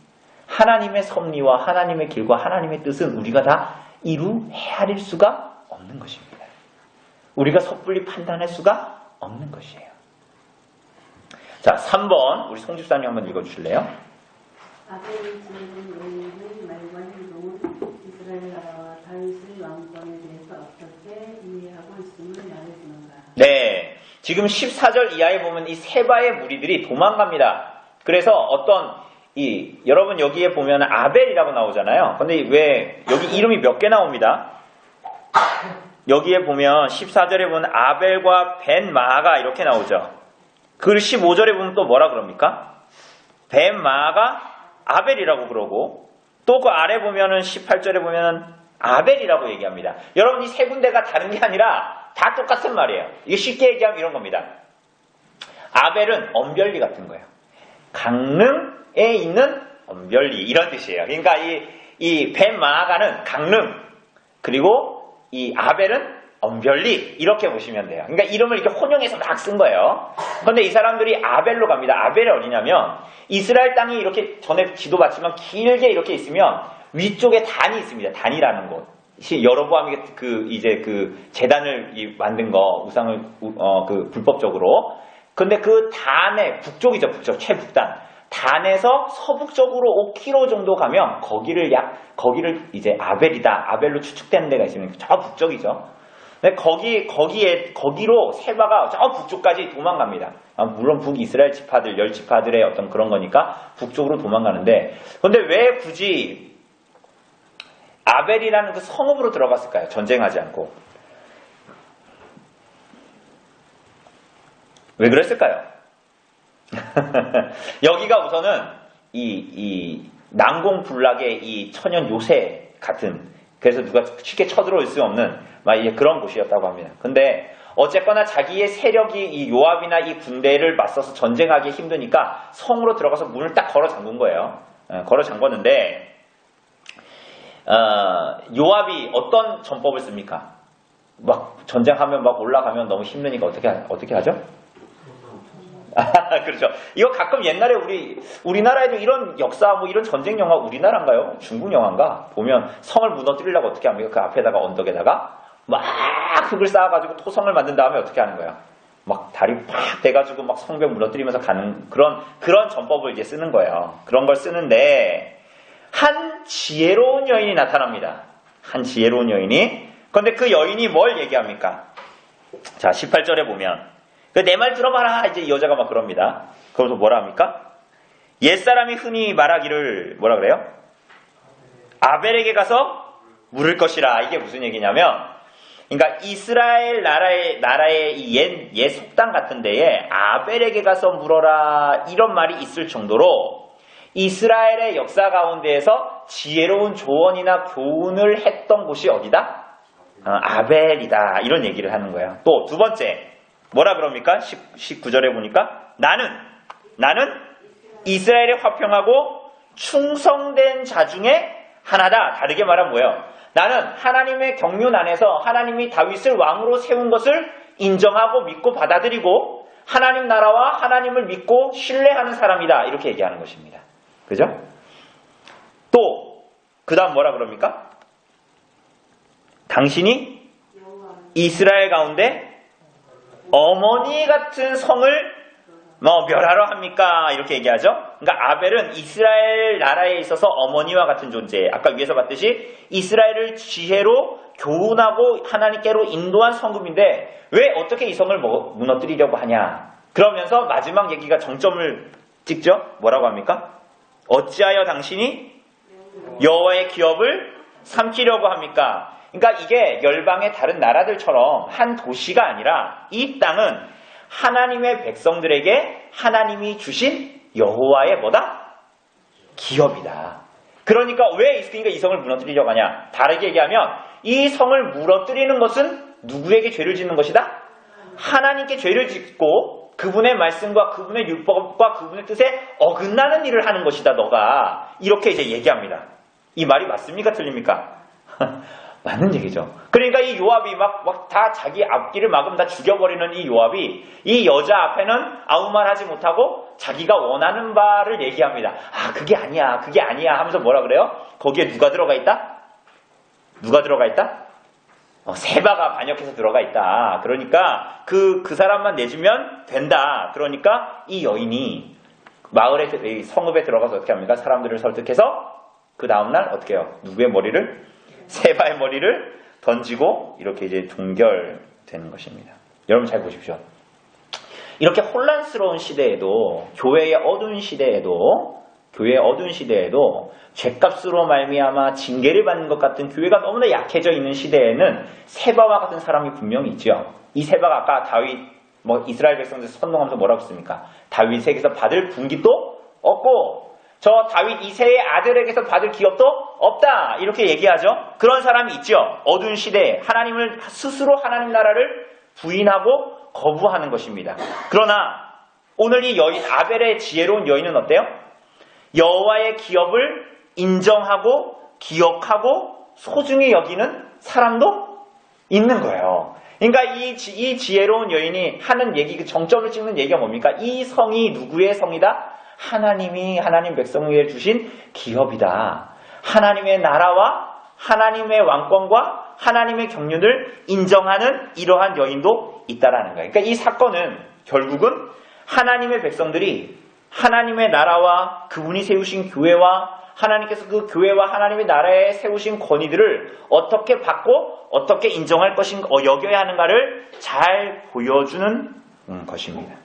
하나님의 섭리와 하나님의 길과 하나님의 뜻은 우리가 다 이루 헤아릴 수가 없는 것입니다. 우리가 섣불리 판단할 수가 없는 것이에요. 자, 3번 우리 송 집사님 한번 읽어주실래요? 아벨이 지은 외에는 말과 행동은 이스라엘 나라와 다윗의 왕권에 대해서 어떻게 이해하고 있음을 말해주는가. 네, 지금 14절 이하에 보면 이 세바의 무리들이 도망갑니다. 그래서 여러분 여기에 보면 아벨이라고 나오잖아요. 근데 왜 여기 이름이 몇 개 나옵니다. 여기에 보면 14절에 보면 아벨과 벤마가 이렇게 나오죠. 그 15절에 보면 또 뭐라 그럽니까? 벤마가 아벨이라고 그러고, 또 그 아래 보면은 18절에 보면은 아벨이라고 얘기합니다. 여러분, 이 세 군데가 다른 게 아니라 다 똑같은 말이에요. 이게 쉽게 얘기하면 이런 겁니다. 아벨은 언별리 같은 거예요. 강릉에 있는 언별리, 이런 뜻이에요. 그러니까 이 벤마가는 강릉, 그리고 이 아벨은 언별리, 이렇게 보시면 돼요. 그러니까 이름을 이렇게 혼용해서 막 쓴 거예요. 그런데 이 사람들이 아벨로 갑니다. 아벨이 어디냐면 이스라엘 땅이 이렇게 전에 지도 봤지만 길게 이렇게 있으면 위쪽에 단이 있습니다. 단이라는 곳. 여로보암이 그 제단을 만든 거, 우상을 불법적으로. 근데 그 단의 북쪽이죠. 최북단. 단에서 서북쪽으로 5km 정도 가면 거기를 이제 아벨이다. 아벨로 추측되는 데가 있습니다. 저 북쪽이죠. 근데 거기로 세바가 저 북쪽까지 도망갑니다. 물론 북이스라엘 지파들, 10지파들의 어떤 그런 거니까 북쪽으로 도망가는데, 근데 왜 굳이 아벨이라는 그 성읍으로 들어갔을까요? 전쟁하지 않고. 왜 그랬을까요? 여기가 우선은 이 난공불락의 이 천연 요새 같은, 그래서 누가 쉽게 쳐들어올 수 없는 그런 곳이었다고 합니다. 근데 어쨌거나 자기의 세력이 이 요압이나 이 군대를 맞서서 전쟁하기 힘드니까 성으로 들어가서 문을 딱 걸어 잠근 거예요. 걸어 잠궜는데 요압이 어떤 전법을 씁니까? 막 전쟁하면 막 올라가면 너무 힘드니까 어떻게 하죠? 그렇죠. 이거 가끔 옛날에 우리나라에도 이런 역사 이런 전쟁 영화, 우리나라인가요? 중국 영화인가? 보면 성을 무너뜨리려고 어떻게 합니까? 그 앞에다가 언덕에다가 막 흙을 쌓아가지고 토성을 만든 다음에 어떻게 하는 거야? 막 다리 팍 대가지고 막 성벽 무너뜨리면서 가는 그런 전법을 이제 쓰는 거예요. 그런 걸 쓰는데 한 지혜로운 여인이 나타납니다. 한 지혜로운 여인이. 그런데 그 여인이 뭘 얘기합니까? 자, 18절에 보면 내 말 들어봐라. 이제 이 여자가 막 그럽니다. 그러면서 뭐라 합니까? 옛사람이 흔히 말하기를 뭐라 그래요? 아벨에게 가서 물을 것이라. 이게 무슨 얘기냐면, 그러니까 이스라엘 나라의 이 옛 속담 같은 데에 아벨에게 가서 물어라 이런 말이 있을 정도로 이스라엘의 역사 가운데에서 지혜로운 조언이나 교훈을 했던 곳이 어디다? 아벨이다. 이런 얘기를 하는 거예요. 또 두 번째 뭐라 그럽니까? 19절에 보니까 나는 이스라엘의 화평하고 충성된 자 중에 하나다. 다르게 말하면 뭐예요? 나는 하나님의 경륜 안에서 하나님이 다윗을 왕으로 세운 것을 인정하고 믿고 받아들이고 하나님 나라와 하나님을 믿고 신뢰하는 사람이다. 이렇게 얘기하는 것입니다. 그죠? 또 그 다음 뭐라 그럽니까? 당신이 이스라엘 가운데 어머니 같은 성을 멸하러 합니까? 이렇게 얘기하죠. 그러니까 아벨은 이스라엘 나라에 있어서 어머니와 같은 존재. 아까 위에서 봤듯이 이스라엘을 지혜로 교훈하고 하나님께로 인도한 성금인데 왜 어떻게 이 성을 무너뜨리려고 하냐. 그러면서 마지막 얘기가 정점을 찍죠. 뭐라고 합니까? 어찌하여 당신이 여호와의 기업을 삼키려고 합니까? 그러니까 이게 열방의 다른 나라들처럼 한 도시가 아니라 이 땅은 하나님의 백성들에게 하나님이 주신 여호와의 뭐다? 기업이다. 그러니까 왜 이 성을 무너뜨리려고 하냐? 다르게 얘기하면 이 성을 무너뜨리는 것은 누구에게 죄를 짓는 것이다? 하나님께 죄를 짓고 그분의 말씀과 그분의 율법과 그분의 뜻에 어긋나는 일을 하는 것이다. 너가 이렇게 이제 얘기합니다. 이 말이 맞습니까? 틀립니까? 맞는 얘기죠. 그러니까 이 요압이 막 다 자기 앞길을 막으면 다 죽여버리는 이 요압이 이 여자 앞에는 아무 말 하지 못하고 자기가 원하는 바를 얘기합니다. 그게 아니야 하면서 뭐라 그래요? 거기에 누가 들어가 있다? 누가 들어가 있다? 세바가 반역해서 들어가 있다. 그러니까 그 사람만 내주면 된다. 그러니까 이 여인이 성읍에 들어가서 어떻게 합니까? 사람들을 설득해서 그 다음날 어떻게 해요? 누구의 머리를? 세바의 머리를 던지고 이렇게 이제 종결되는 것입니다. 여러분 잘 보십시오. 이렇게 혼란스러운 시대에도 교회의 어두운 시대에도 죄값으로 말미암아 징계를 받는 것 같은 교회가 너무나 약해져 있는 시대에는 세바와 같은 사람이 분명히 있죠. 이 세바가 아까 다윗 이스라엘 백성들 선동하면서 뭐라고 했습니까? 다윗에게서 받을 분깃도 없고 저 다윗 이세의 아들에게서 받을 기업도 없다. 이렇게 얘기하죠. 그런 사람이 있죠. 어두운 시대에 하나님을 스스로 하나님 나라를 부인하고 거부하는 것입니다. 그러나 오늘 이 여인 아벨의 지혜로운 여인은 어때요? 여호와의 기업을 인정하고 기억하고 소중히 여기는 사람도 있는 거예요. 그러니까 이 지혜로운 여인이 하는 얘기, 그 정점을 찍는 얘기가 뭡니까? 이 성이 누구의 성이다? 하나님 백성에게 주신 기업이다. 하나님의 나라와 하나님의 왕권과 하나님의 경륜을 인정하는 이러한 여인도 있다라는 거예요. 그러니까 이 사건은 결국은 하나님의 백성들이 하나님의 나라와 그분이 세우신 교회와 하나님께서 그 교회와 하나님의 나라에 세우신 권위들을 어떻게 받고 어떻게 인정할 것인가, 여겨야 하는가를 잘 보여주는 것입니다.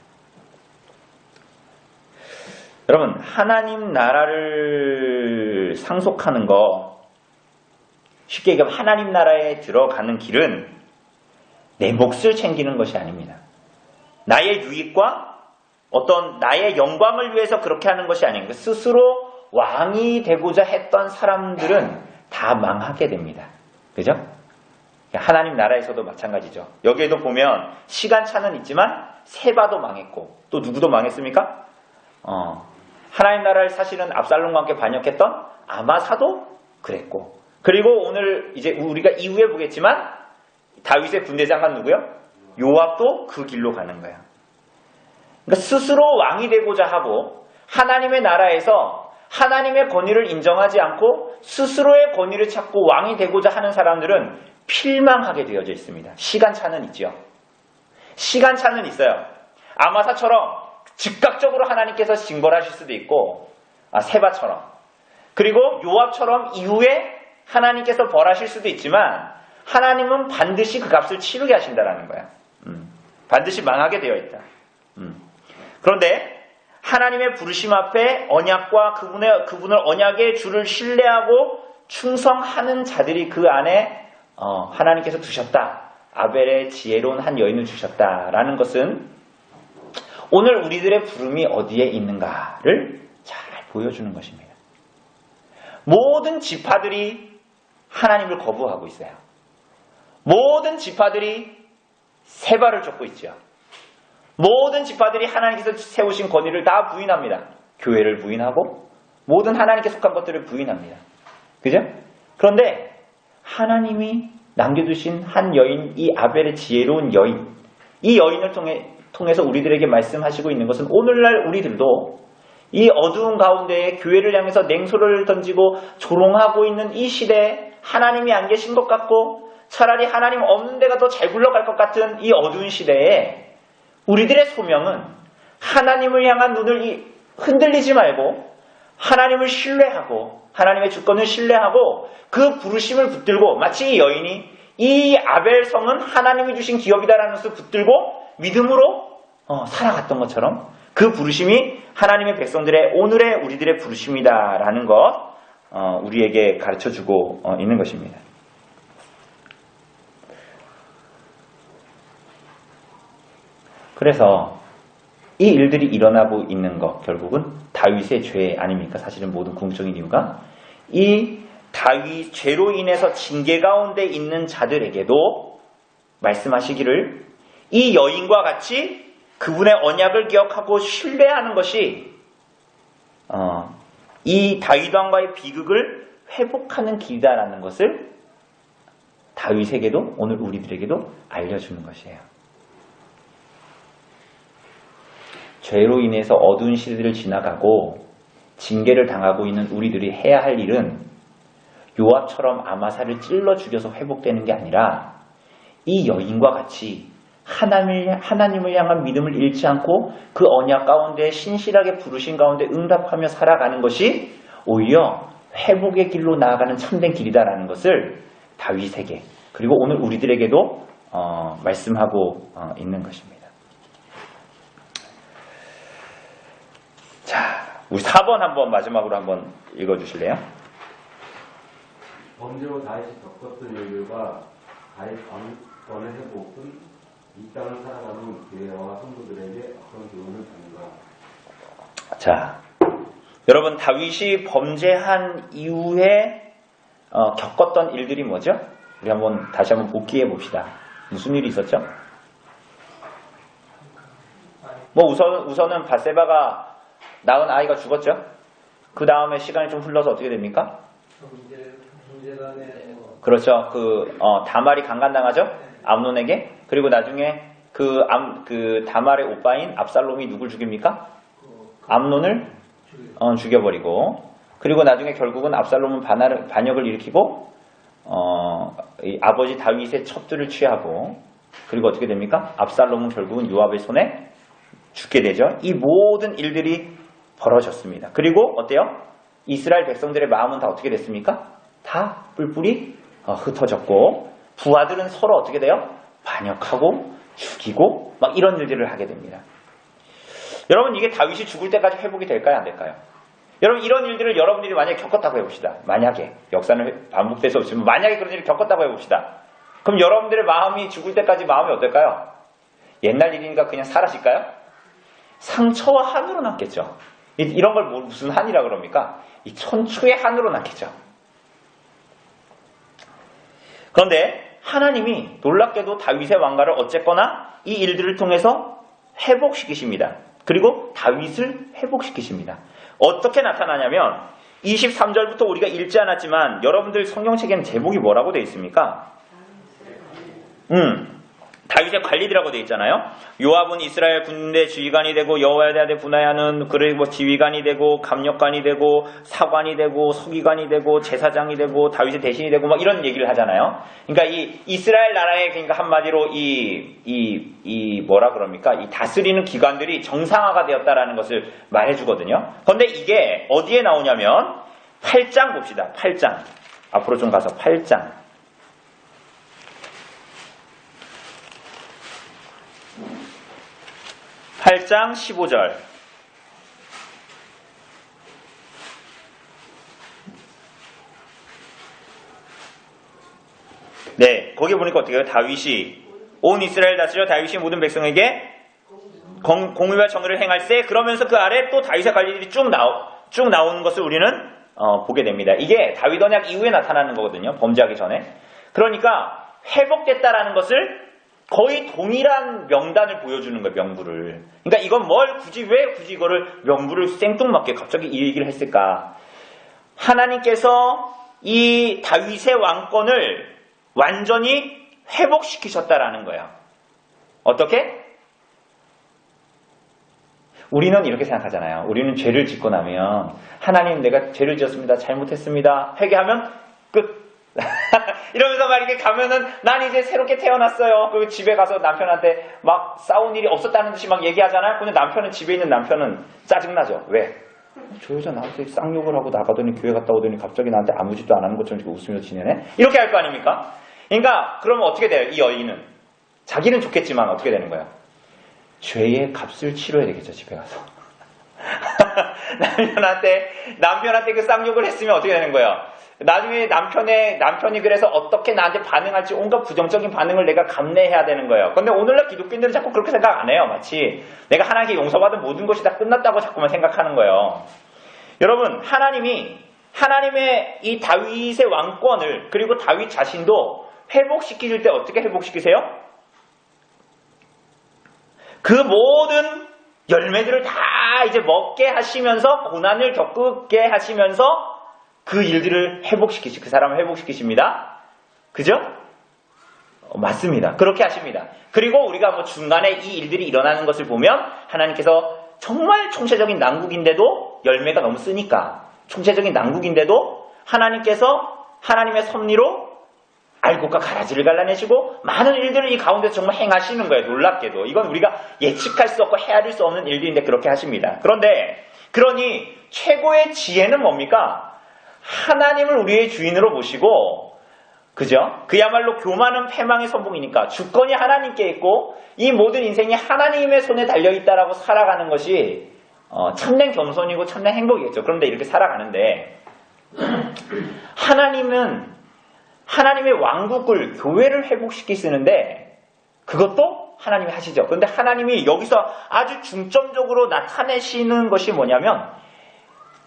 여러분, 하나님 나라를 상속하는 거, 쉽게 얘기하면 하나님 나라에 들어가는 길은 내 몫을 챙기는 것이 아닙니다. 나의 유익과 어떤 나의 영광을 위해서 그렇게 하는 것이 아닙니다. 스스로 왕이 되고자 했던 사람들은 다 망하게 됩니다. 그죠? 하나님 나라에서도 마찬가지죠. 여기에도 보면 시간차는 있지만 세바도 망했고 또 누구도 망했습니까? 하나님 나라를 사실은 압살롬과 함께 반역했던 아마사도 그랬고, 그리고 오늘 이제 우리가 이후에 보겠지만 다윗의 군대장관 누구요? 요압도 그 길로 가는 거예요. 그러니까 스스로 왕이 되고자 하고 하나님의 나라에서 하나님의 권위를 인정하지 않고 스스로의 권위를 찾고 왕이 되고자 하는 사람들은 필망하게 되어져 있습니다. 시간차는 있죠. 시간차는 있어요. 아마사처럼 즉각적으로 하나님께서 징벌하실 수도 있고, 세바처럼, 그리고 요압처럼 이후에 하나님께서 벌하실 수도 있지만 하나님은 반드시 그 값을 치르게 하신다라는 거야. 반드시 망하게 되어 있다. 그런데 하나님의 부르심 앞에 언약과 그분을 언약의 주를 신뢰하고 충성하는 자들이 그 안에 하나님께서 두셨다. 아벨의 지혜로운 한 여인을 주셨다라는 것은 오늘 우리들의 부름이 어디에 있는가를 잘 보여주는 것입니다. 모든 지파들이 하나님을 거부하고 있어요. 모든 지파들이 세바를 쫓고 있죠. 모든 지파들이 하나님께서 세우신 권위를 다 부인합니다. 교회를 부인하고 모든 하나님께 속한 것들을 부인합니다. 그죠? 그런데 하나님이 남겨두신 한 여인, 이 아벨의 지혜로운 여인, 이 여인을 통해서 우리들에게 말씀하시고 있는 것은 오늘날 우리들도 이 어두운 가운데에 교회를 향해서 냉소를 던지고 조롱하고 있는 이 시대에 하나님이 안 계신 것 같고 차라리 하나님 없는 데가 더 잘 굴러갈 것 같은 이 어두운 시대에 우리들의 소명은 하나님을 향한 눈을 흔들리지 말고 하나님을 신뢰하고 하나님의 주권을 신뢰하고 그 부르심을 붙들고, 마치 이 여인이 이 아벨성은 하나님이 주신 기업이다라는 것을 붙들고 믿음으로 살아갔던 것처럼 그 부르심이 하나님의 백성들의 오늘의 우리들의 부르심이다라는 것 우리에게 가르쳐주고 있는 것입니다. 그래서 이 일들이 일어나고 있는 것 결국은 다윗의 죄 아닙니까? 사실은 모든 궁극적인 이유가 이 다윗 죄로 인해서 징계 가운데 있는 자들에게도 말씀하시기를 이 여인과 같이 그분의 언약을 기억하고 신뢰하는 것이 이 다윗 왕과의 비극을 회복하는 길이다라는 것을 다윗에게도 오늘 우리들에게도 알려주는 것이에요. 죄로 인해서 어두운 시대를 지나가고 징계를 당하고 있는 우리들이 해야 할 일은 요압처럼 아마사를 찔러 죽여서 회복되는 게 아니라 이 여인과 같이 하나님을 향한 믿음을 잃지 않고 그 언약 가운데 신실하게 부르신 가운데 응답하며 살아가는 것이 오히려 회복의 길로 나아가는 참된 길이다라는 것을 다윗에게 그리고 오늘 우리들에게도 말씀하고 있는 것입니다. 자, 우리 4번 한번 마지막으로 한번 읽어주실래요? 범죄로 다윗이 겪었던 일들과 다윗 왕권의 회복은 이 땅을 살아가는 교회와 성도들에게 어떤 교훈을 주는가? 자, 여러분 다윗이 범죄한 이후에 겪었던 일들이 뭐죠? 우리 다시 한번 복기해 봅시다. 무슨 일이 있었죠? 우선은 밧세바가 낳은 아이가 죽었죠. 그 다음에 시간이 좀 흘러서 어떻게 됩니까? 그렇죠. 다말이 강간당하죠. 암논에게. 그리고 나중에 그 다말의 오빠인 압살롬이 누굴 죽입니까? 암논을 죽여버리고, 그리고 나중에 결국은 압살롬은 반역을 일으키고 이 아버지 다윗의 첩들을 취하고, 그리고 어떻게 됩니까? 압살롬은 결국은 요압의 손에 죽게 되죠. 이 모든 일들이 벌어졌습니다. 그리고 어때요? 이스라엘 백성들의 마음은 다 어떻게 됐습니까? 다 뿔뿔이 흩어졌고, 부하들은 서로 어떻게 돼요? 반역하고 죽이고 막 이런 일들을 하게 됩니다. 여러분, 이게 다윗이 죽을 때까지 회복이 될까요? 안 될까요? 여러분, 이런 일들을 여러분들이 만약에 겪었다고 해봅시다. 만약에, 역사는 반복될 수 없지만 만약에 그런 일을 겪었다고 해봅시다. 그럼 여러분들의 마음이 죽을 때까지 마음이 어떨까요? 옛날 일이니까 그냥 사라질까요? 상처와 한으로 남겠죠. 이런 걸 무슨 한이라 그럽니까? 이 천추의 한으로 남겠죠. 그런데 하나님이 놀랍게도 다윗의 왕가를 어쨌거나 이 일들을 통해서 회복시키십니다. 그리고 다윗을 회복시키십니다. 어떻게 나타나냐면 23절부터 우리가 읽지 않았지만 여러분들 성경책에는 제목이 뭐라고 되어 있습니까? 다윗의 관리들이라고 되어 있잖아요. 요압은 이스라엘 군대 지휘관이 되고 여호와에 대하여 분하여하는 그리고 지휘관이 되고 감력관이 되고 사관이 되고 서기관이 되고 제사장이 되고 다윗의 대신이 되고 막 이런 얘기를 하잖아요. 그러니까 이 이스라엘 나라의 그러니까 한마디로 이 뭐라 그럽니까? 이 다스리는 기관들이 정상화가 되었다라는 것을 말해주거든요. 그런데 이게 어디에 나오냐면 8장 봅시다. 8장 앞으로 좀 가서 8장. 8장 15절. 네, 거기 보니까 어떻게 해요? 다윗이 온 이스라엘 다스려 다윗이 모든 백성에게 공의와 정의를 행할세. 그러면서 그 아래 또 다윗의 관리들이 쭉 나오는 것을 우리는 보게 됩니다. 이게 다윗 언약 이후에 나타나는 거거든요. 범죄하기 전에. 그러니까 회복됐다라는 것을 거의 동일한 명단을 보여주는 거예요. 명부를. 그러니까 이건 왜 굳이 이거를 명부를 생뚱맞게 갑자기 이 얘기를 했을까? 하나님께서 이 다윗의 왕권을 완전히 회복시키셨다라는 거예요. 어떻게? 우리는 이렇게 생각하잖아요. 우리는 죄를 짓고 나면 하나님 내가 죄를 지었습니다. 잘못했습니다. 회개하면 끝. 이러면서 막 이렇게 가면은 난 이제 새롭게 태어났어요. 그리고 집에 가서 남편한테 막 싸운 일이 없었다는 듯이 막 얘기하잖아요. 근데 남편은 집에 있는 남편은 짜증나죠. 왜? 저 여자 나한테 쌍욕을 하고 나가더니 교회 갔다 오더니 갑자기 나한테 아무 짓도 안 하는 것처럼 이렇게 웃으면서 지내네? 이렇게 할 거 아닙니까? 그러니까 그러면 어떻게 돼요? 이 여인은 자기는 좋겠지만 어떻게 되는 거예요? 죄의 값을 치러야 되겠죠. 집에 가서 남편한테 그 쌍욕을 했으면 어떻게 되는 거예요? 나중에 남편이 그래서 어떻게 나한테 반응할지 온갖 부정적인 반응을 내가 감내해야 되는 거예요. 근데 오늘날 기독교인들은 자꾸 그렇게 생각 안 해요. 마치 내가 하나님께 용서받은 모든 것이 다 끝났다고 자꾸만 생각하는 거예요. 여러분, 하나님의 이 다윗의 왕권을 그리고 다윗 자신도 회복시키실 때 어떻게 회복시키세요? 그 모든 열매들을 다 이제 먹게 하시면서 고난을 겪게 하시면서 그 일들을 그 사람을 회복시키십니다. 그죠? 맞습니다. 그렇게 하십니다. 그리고 우리가 뭐 중간에 이 일들이 일어나는 것을 보면 하나님께서 정말 총체적인 난국인데도 열매가 너무 쓰니까 총체적인 난국인데도 하나님께서 하나님의 섭리로 알곡과 가라지를 갈라내시고 많은 일들을 이 가운데서 정말 행하시는 거예요. 놀랍게도. 이건 우리가 예측할 수 없고 헤아릴 수 없는 일들인데 그렇게 하십니다. 그러니 최고의 지혜는 뭡니까? 하나님을 우리의 주인으로 모시고, 그죠? 그야말로 교만은 패망의 선봉이니까 주권이 하나님께 있고 이 모든 인생이 하나님의 손에 달려있다라고 살아가는 것이 참된 겸손이고 참된 행복이겠죠. 그런데 이렇게 살아가는데 하나님의 왕국을 교회를 회복시키시는데 그것도 하나님이 하시죠. 그런데 하나님이 여기서 아주 중점적으로 나타내시는 것이 뭐냐면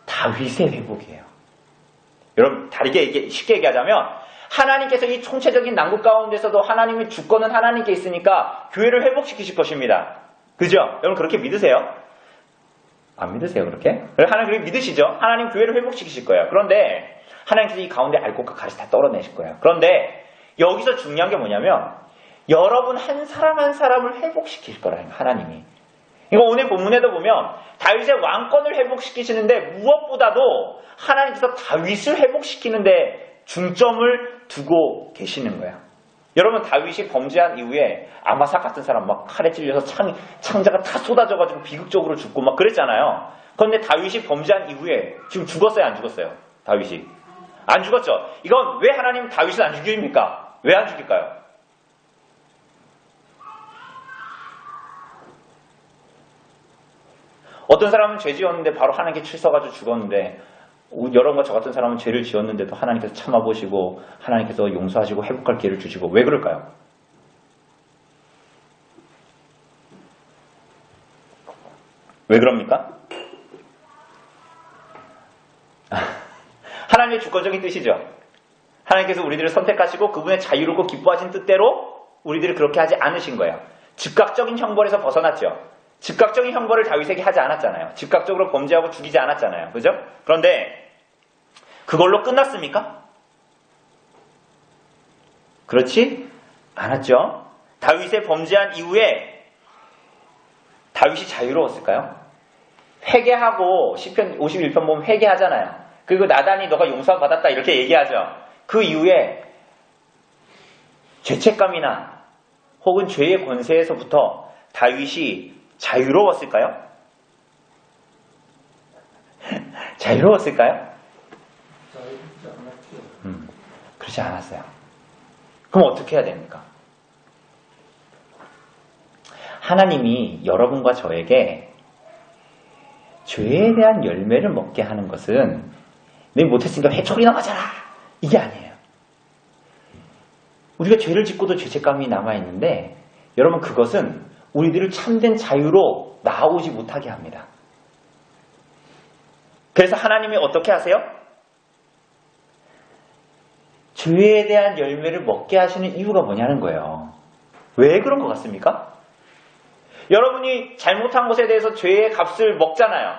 다윗의 회복이에요. 여러분 다르게 쉽게 얘기하자면 하나님께서 이 총체적인 난국 가운데서도 하나님의 주권은 하나님께 있으니까 교회를 회복시키실 것입니다. 그죠? 여러분 그렇게 믿으세요? 안 믿으세요 그렇게? 하나님 그렇게 믿으시죠? 하나님 교회를 회복시키실 거예요. 그런데 하나님께서 이 가운데 알곡과 가시 다 떨어내실 거예요. 그런데 여기서 중요한 게 뭐냐면 여러분 한 사람 한 사람을 회복시킬 거라는 거예요. 하나님이. 이거 오늘 본문에도 보면 다윗의 왕권을 회복시키시는데 무엇보다도 하나님께서 다윗을 회복시키는데 중점을 두고 계시는 거예요. 여러분 다윗이 범죄한 이후에 아마삭 같은 사람 막 칼에 찔려서 창자가 다 쏟아져가지고 비극적으로 죽고 막 그랬잖아요. 그런데 다윗이 범죄한 이후에 지금 죽었어요 안 죽었어요? 다윗이 안 죽었죠. 이건 왜 하나님 다윗을 안 죽입니까? 왜 안 죽일까요? 어떤 사람은 죄 지었는데 바로 하나님께 치서가지고 죽었는데 여러분과 저 같은 사람은 죄를 지었는데도 하나님께서 참아보시고 하나님께서 용서하시고 회복할 기회를 주시고 왜 그럴까요? 하나님의 주권적인 뜻이죠. 하나님께서 우리들을 선택하시고 그분의 자유롭고 기뻐하신 뜻대로 우리들을 그렇게 하지 않으신 거예요. 즉각적인 형벌에서 벗어났죠. 즉각적인 형벌을 다윗에게 하지 않았잖아요. 즉각적으로 범죄하고 죽이지 않았잖아요. 그죠? 그런데 그걸로 끝났습니까? 그렇지 않았죠. 다윗의 범죄한 이후에 다윗이 자유로웠을까요? 회개하고 시편 51편 보면 회개하잖아요. 그리고 나단이 너가 용서함 받았다 이렇게 얘기하죠. 그 이후에 죄책감이나 혹은 죄의 권세에서부터 다윗이 자유로웠을까요? 자유로웠을까요? 그렇지 않았어요. 그럼 어떻게 해야 됩니까? 하나님이 여러분과 저에게 죄에 대한 열매를 먹게 하는 것은 내 못했으니까 회초리 나가잖아 이게 아니에요. 우리가 죄를 짓고도 죄책감이 남아있는데 여러분 그것은 우리들을 참된 자유로 나아오지 못하게 합니다. 그래서 하나님이 어떻게 하세요? 죄에 대한 열매를 먹게 하시는 이유가 뭐냐는 거예요. 왜 그런 것 같습니까? 여러분이 잘못한 것에 대해서 죄의 값을 먹잖아요.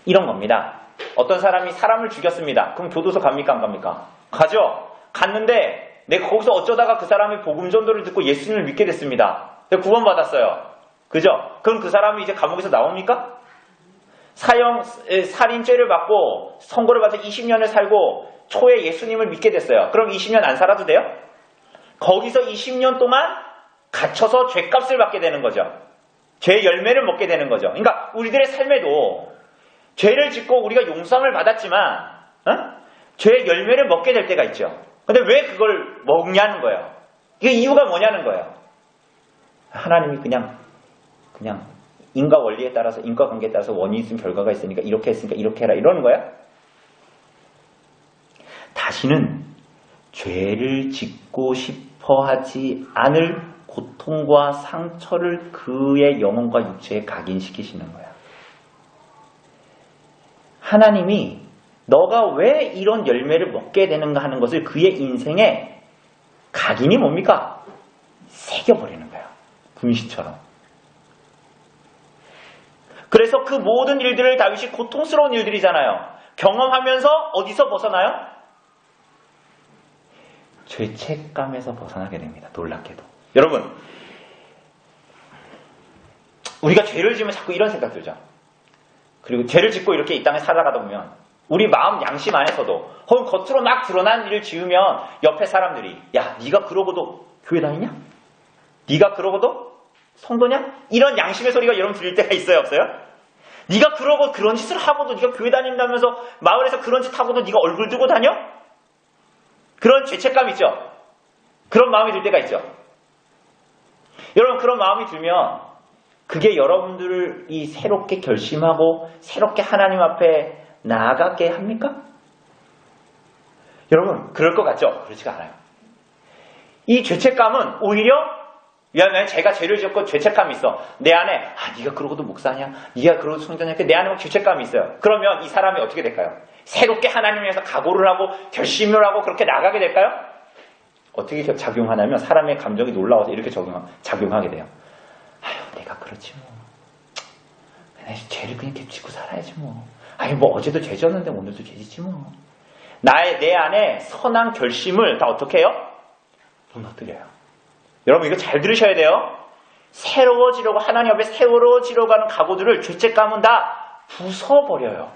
이런 겁니다. 어떤 사람이 사람을 죽였습니다. 그럼 교도소 갑니까 안 갑니까? 가죠. 갔는데 내가 거기서 어쩌다가 그 사람이 복음 전도를 듣고 예수님을 믿게 됐습니다. 구원받았어요. 그죠? 그럼 그 사람이 이제 감옥에서 나옵니까? 살인죄를 받고 선고를 받아 20년을 살고 초에 예수님을 믿게 됐어요. 그럼 20년 안 살아도 돼요? 거기서 20년 동안 갇혀서 죄값을 받게 되는 거죠. 죄의 열매를 먹게 되는 거죠. 그러니까 우리들의 삶에도 죄를 짓고 우리가 용서함을 받았지만 죄의 열매를 먹게 될 때가 있죠. 근데 왜 그걸 먹냐는 거예요. 이게 이유가 뭐냐는 거예요. 하나님이 그냥 인과 원리에 따라서 인과관계에 따라서 원인이 있으면 결과가 있으니까 이렇게 했으니까 이렇게 해라 이러는 거야? 다시는 죄를 짓고 싶어 하지 않을 고통과 상처를 그의 영혼과 육체에 각인시키시는 거야. 하나님이 너가 왜 이런 열매를 먹게 되는가 하는 것을 그의 인생에 각인이 뭡니까? 새겨버리는 거야. 분신처럼. 그래서 그 모든 일들을 다윗이 고통스러운 일들이잖아요. 경험하면서 어디서 벗어나요? 죄책감에서 벗어나게 됩니다. 놀랍게도. 여러분, 우리가 죄를 지으면 자꾸 이런 생각 들죠. 그리고 죄를 짓고 이렇게 이 땅에 살아가다 보면 우리 마음 양심 안에서도 혹은 겉으로 막 드러난 일을 지으면 옆에 사람들이 야, 네가 그러고도 교회 다니냐? 네가 그러고도 성도냐? 이런 양심의 소리가 여러분 들릴 때가 있어요, 없어요? 네가 그러고 그런 짓을 하고도 네가 교회 다닌다면서 마을에서 그런 짓 하고도 네가 얼굴 들고 다녀? 그런 죄책감 있죠? 그런 마음이 들 때가 있죠? 여러분 그런 마음이 들면 그게 여러분들을 이 새롭게 결심하고 새롭게 하나님 앞에 나아가게 합니까? 여러분 그럴 것 같죠? 그렇지가 않아요. 이 죄책감은 오히려 왜냐하면 제가 죄를 지었고 죄책감이 있어. 내 안에 네가 그러고도 목사냐? 네가 그러고도 성전이냐? 내 안에 막 죄책감이 있어요. 그러면 이 사람이 어떻게 될까요? 새롭게 하나님을 위해서 각오를 하고 결심을 하고 그렇게 나가게 될까요? 어떻게 작용하냐면 사람의 감정이 놀라워서 이렇게 작용하게 돼요. 아유 내가 그렇지 뭐. 죄를 그냥 겹치고 살아야지 뭐. 아니 뭐 어제도 죄 졌는데 오늘도 죄 짓지 뭐. 내 안에 선한 결심을 다 어떻게 해요? 무너뜨려요. 여러분 이거 잘 들으셔야 돼요. 새로워지려고 하나님 앞에 새로워지려고 하는 각오들을 죄책감은 다 부숴버려요.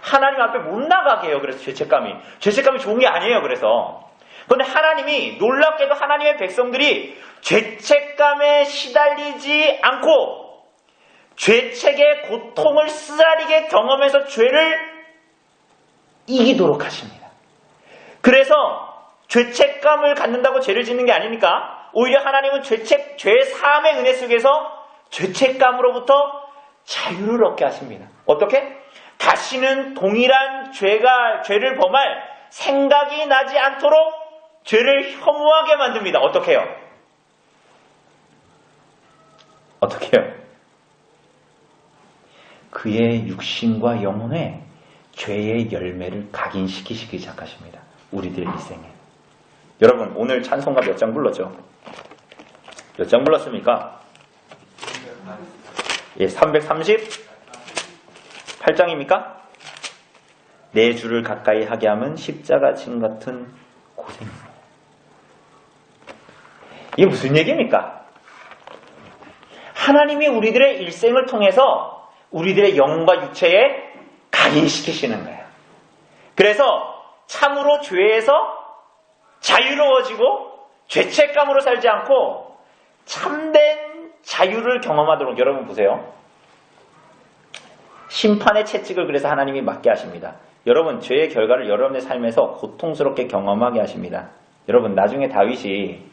하나님 앞에 못 나가게 해요. 그래서 죄책감이 좋은 게 아니에요. 그래서 그런데 하나님이 놀랍게도 하나님의 백성들이 죄책감에 시달리지 않고 죄책의 고통을 쓰라리게 경험해서 죄를 이기도록 하십니다. 그래서 죄책감을 갖는다고 죄를 짓는 게 아니니까 오히려 하나님은 죄 사함의 은혜 속에서 죄책감으로부터 자유를 얻게 하십니다. 어떻게? 다시는 동일한 죄를 범할 생각이 나지 않도록 죄를 혐오하게 만듭니다. 어떻게 해요? 어떻게 해요? 그의 육신과 영혼에 죄의 열매를 각인시키시기 시작하십니다. 우리들 일생에. 여러분 오늘 찬송가 몇 장 불렀죠? 몇 장 불렀습니까? 예, 338장입니까? 내 주를 가까이 하게 하면 십자가 진 같은 고생입니다. 이게 무슨 얘기입니까? 하나님이 우리들의 일생을 통해서 우리들의 영과 육체에 각인시키시는 거예요. 그래서 참으로 죄에서 자유로워지고 죄책감으로 살지 않고 참된 자유를 경험하도록. 여러분 보세요. 심판의 채찍을 그래서 하나님이 맞게 하십니다. 여러분 죄의 결과를 여러분의 삶에서 고통스럽게 경험하게 하십니다. 여러분 나중에 다윗이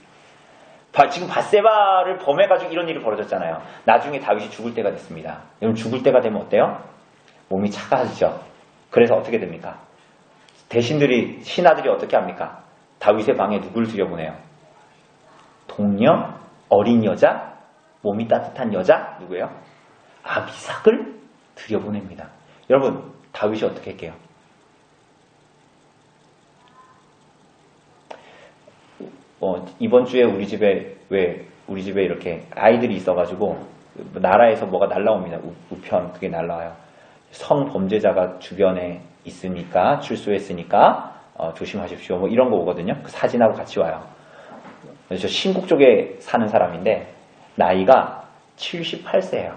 지금 밧세바를 범해가지고 이런 일이 벌어졌잖아요. 나중에 다윗이 죽을 때가 됐습니다. 여러분 죽을 때가 되면 어때요? 몸이 차가워지죠. 그래서 어떻게 됩니까? 대신들이 신하들이 어떻게 합니까? 다윗의 방에 누구를 들여보내요? 동녀, 어린 여자, 몸이 따뜻한 여자, 누구예요? 아비삭을 들여보냅니다. 여러분 다윗이 어떻게 할게요? 이번 주에 우리 집에 이렇게 아이들이 있어가지고 나라에서 뭐가 날라옵니다. 우편 그게 날라와요. 성범죄자가 주변에 있으니까 출소했으니까 조심하십시오. 뭐 이런 거 오거든요. 그 사진하고 같이 와요. 저 신국 쪽에 사는 사람인데 나이가 78세예요.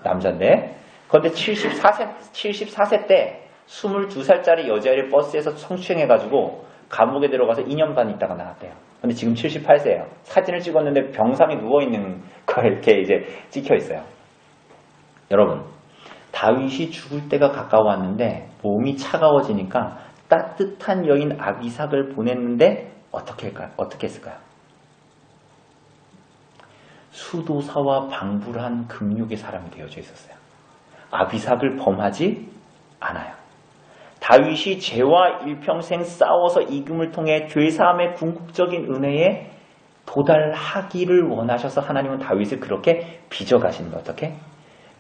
남자인데. 그런데 74세 때 22살짜리 여자애를 버스에서 성추행해가지고 감옥에 들어가서 2년 반 있다가 나왔대요. 근데 지금 78세예요. 사진을 찍었는데 병상에 누워있는 거 이렇게 이제 찍혀 있어요. 여러분, 다윗이 죽을 때가 가까워왔는데 몸이 차가워지니까 따뜻한 여인 아비삭을 보냈는데 어떻게 했을까요? 수도사와 방불한 금욕의 사람이 되어져 있었어요. 아비삭을 범하지 않아요. 다윗이 죄와 일평생 싸워서 이김을 통해 죄사함의 궁극적인 은혜에 도달하기를 원하셔서 하나님은 다윗을 그렇게 빚어가시는 거. 어떻게?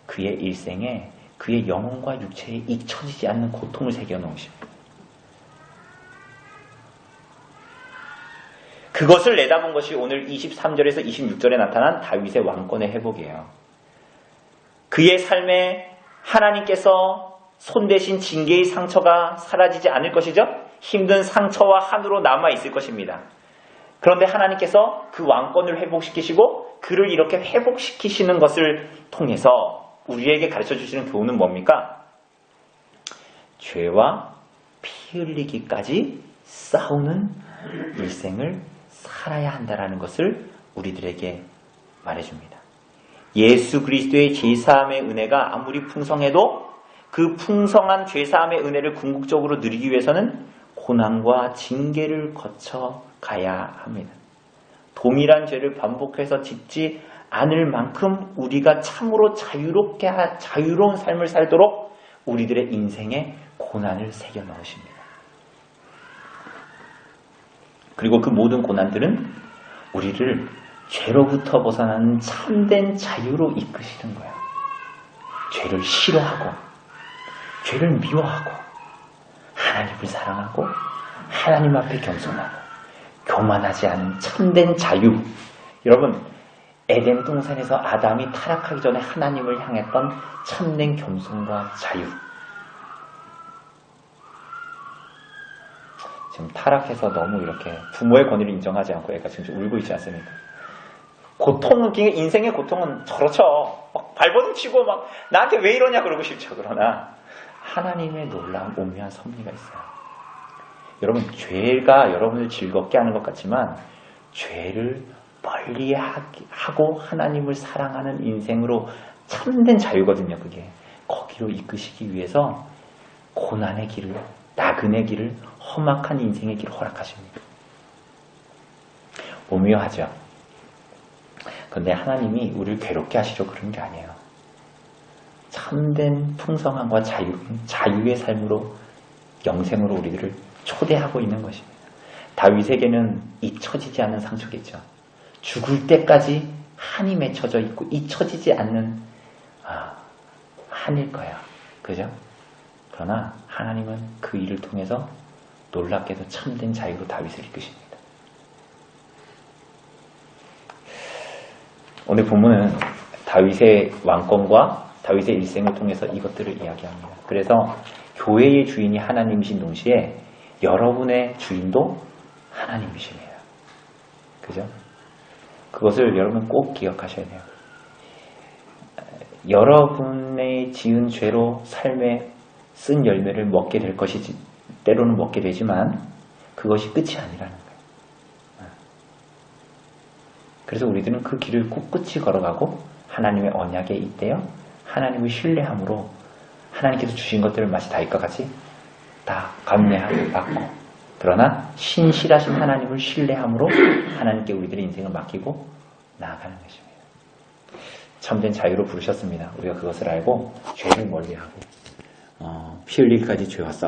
그의 일생에 그의 영혼과 육체에 잊혀지지 않는 고통을 새겨놓으십니다. 그것을 내다본 것이 오늘 23절에서 26절에 나타난 다윗의 왕권의 회복이에요. 그의 삶에 하나님께서 손 대신 징계의 상처가 사라지지 않을 것이죠. 힘든 상처와 한으로 남아있을 것입니다. 그런데 하나님께서 그 왕권을 회복시키시고 그를 이렇게 회복시키시는 것을 통해서 우리에게 가르쳐 주시는 교훈은 뭡니까? 죄와 피 흘리기까지 싸우는 일생을 살아야 한다는 것을 우리들에게 말해줍니다. 예수 그리스도의 죄사함의 은혜가 아무리 풍성해도 그 풍성한 죄사함의 은혜를 궁극적으로 누리기 위해서는 고난과 징계를 거쳐 가야 합니다. 동일한 죄를 반복해서 짓지 않을 만큼 우리가 참으로 자유로운 삶을 살도록 우리들의 인생에 고난을 새겨 넣으십니다. 그리고 그 모든 고난들은 우리를 죄로부터 벗어나는 참된 자유로 이끄시는 거예요. 죄를 싫어하고 죄를 미워하고 하나님을 사랑하고 하나님 앞에 겸손하고 교만하지 않은 참된 자유. 여러분 에덴 동산에서 아담이 타락하기 전에 하나님을 향했던 참된 겸손과 자유. 지금 타락해서 너무 이렇게 부모의 권위를 인정하지 않고 애가 지금 울고 있지 않습니까? 고통은, 인생의 고통은 저렇죠. 막 발버둥 치고 막 나한테 왜 이러냐 그러고 싶죠. 그러나 하나님의 놀라운 오묘한 섭리가 있어요. 여러분 죄가 여러분을 즐겁게 하는 것 같지만 죄를 멀리 하고 하나님을 사랑하는 인생으로 참된 자유거든요. 그게 거기로 이끄시기 위해서 고난의 길을, 나그네 길을, 험악한 인생의 길을 허락하십니다. 오묘하죠. 그런데 하나님이 우리를 괴롭게 하시려고 그런 게 아니에요. 참된 풍성함과 자유의 삶으로 영생으로 우리들을 초대하고 있는 것입니다. 다윗에게는 잊혀지지 않는 상처겠죠. 죽을 때까지 한이 맺혀져 있고 잊혀지지 않는 한일 거야. 그죠? 그러나 하나님은 그 일을 통해서 놀랍게도 참된 자유로 다윗을 이끄십니다. 오늘 본문은 다윗의 왕권과 다윗의 일생을 통해서 이것들을 이야기합니다. 그래서 교회의 주인이 하나님이신 동시에 여러분의 주인도 하나님이십니다. 그죠? 그것을 여러분 꼭 기억하셔야 돼요. 여러분의 지은 죄로 삶에 쓴 열매를 먹게 될 것이지, 때로는 먹게 되지만 그것이 끝이 아니라는 거예요. 그래서 우리들은 그 길을 꿋꿋이 걸어가고 하나님의 언약에 있대요. 하나님을 신뢰함으로 하나님께서 주신 것들을 마치 다윗과 같이 다 감내하고 받고, 그러나 신실하신 하나님을 신뢰함으로 하나님께 우리들의 인생을 맡기고 나아가는 것입니다. 참된 자유로 부르셨습니다. 우리가 그것을 알고 죄를 멀리하고 피 흘리기까지 죄와 싸워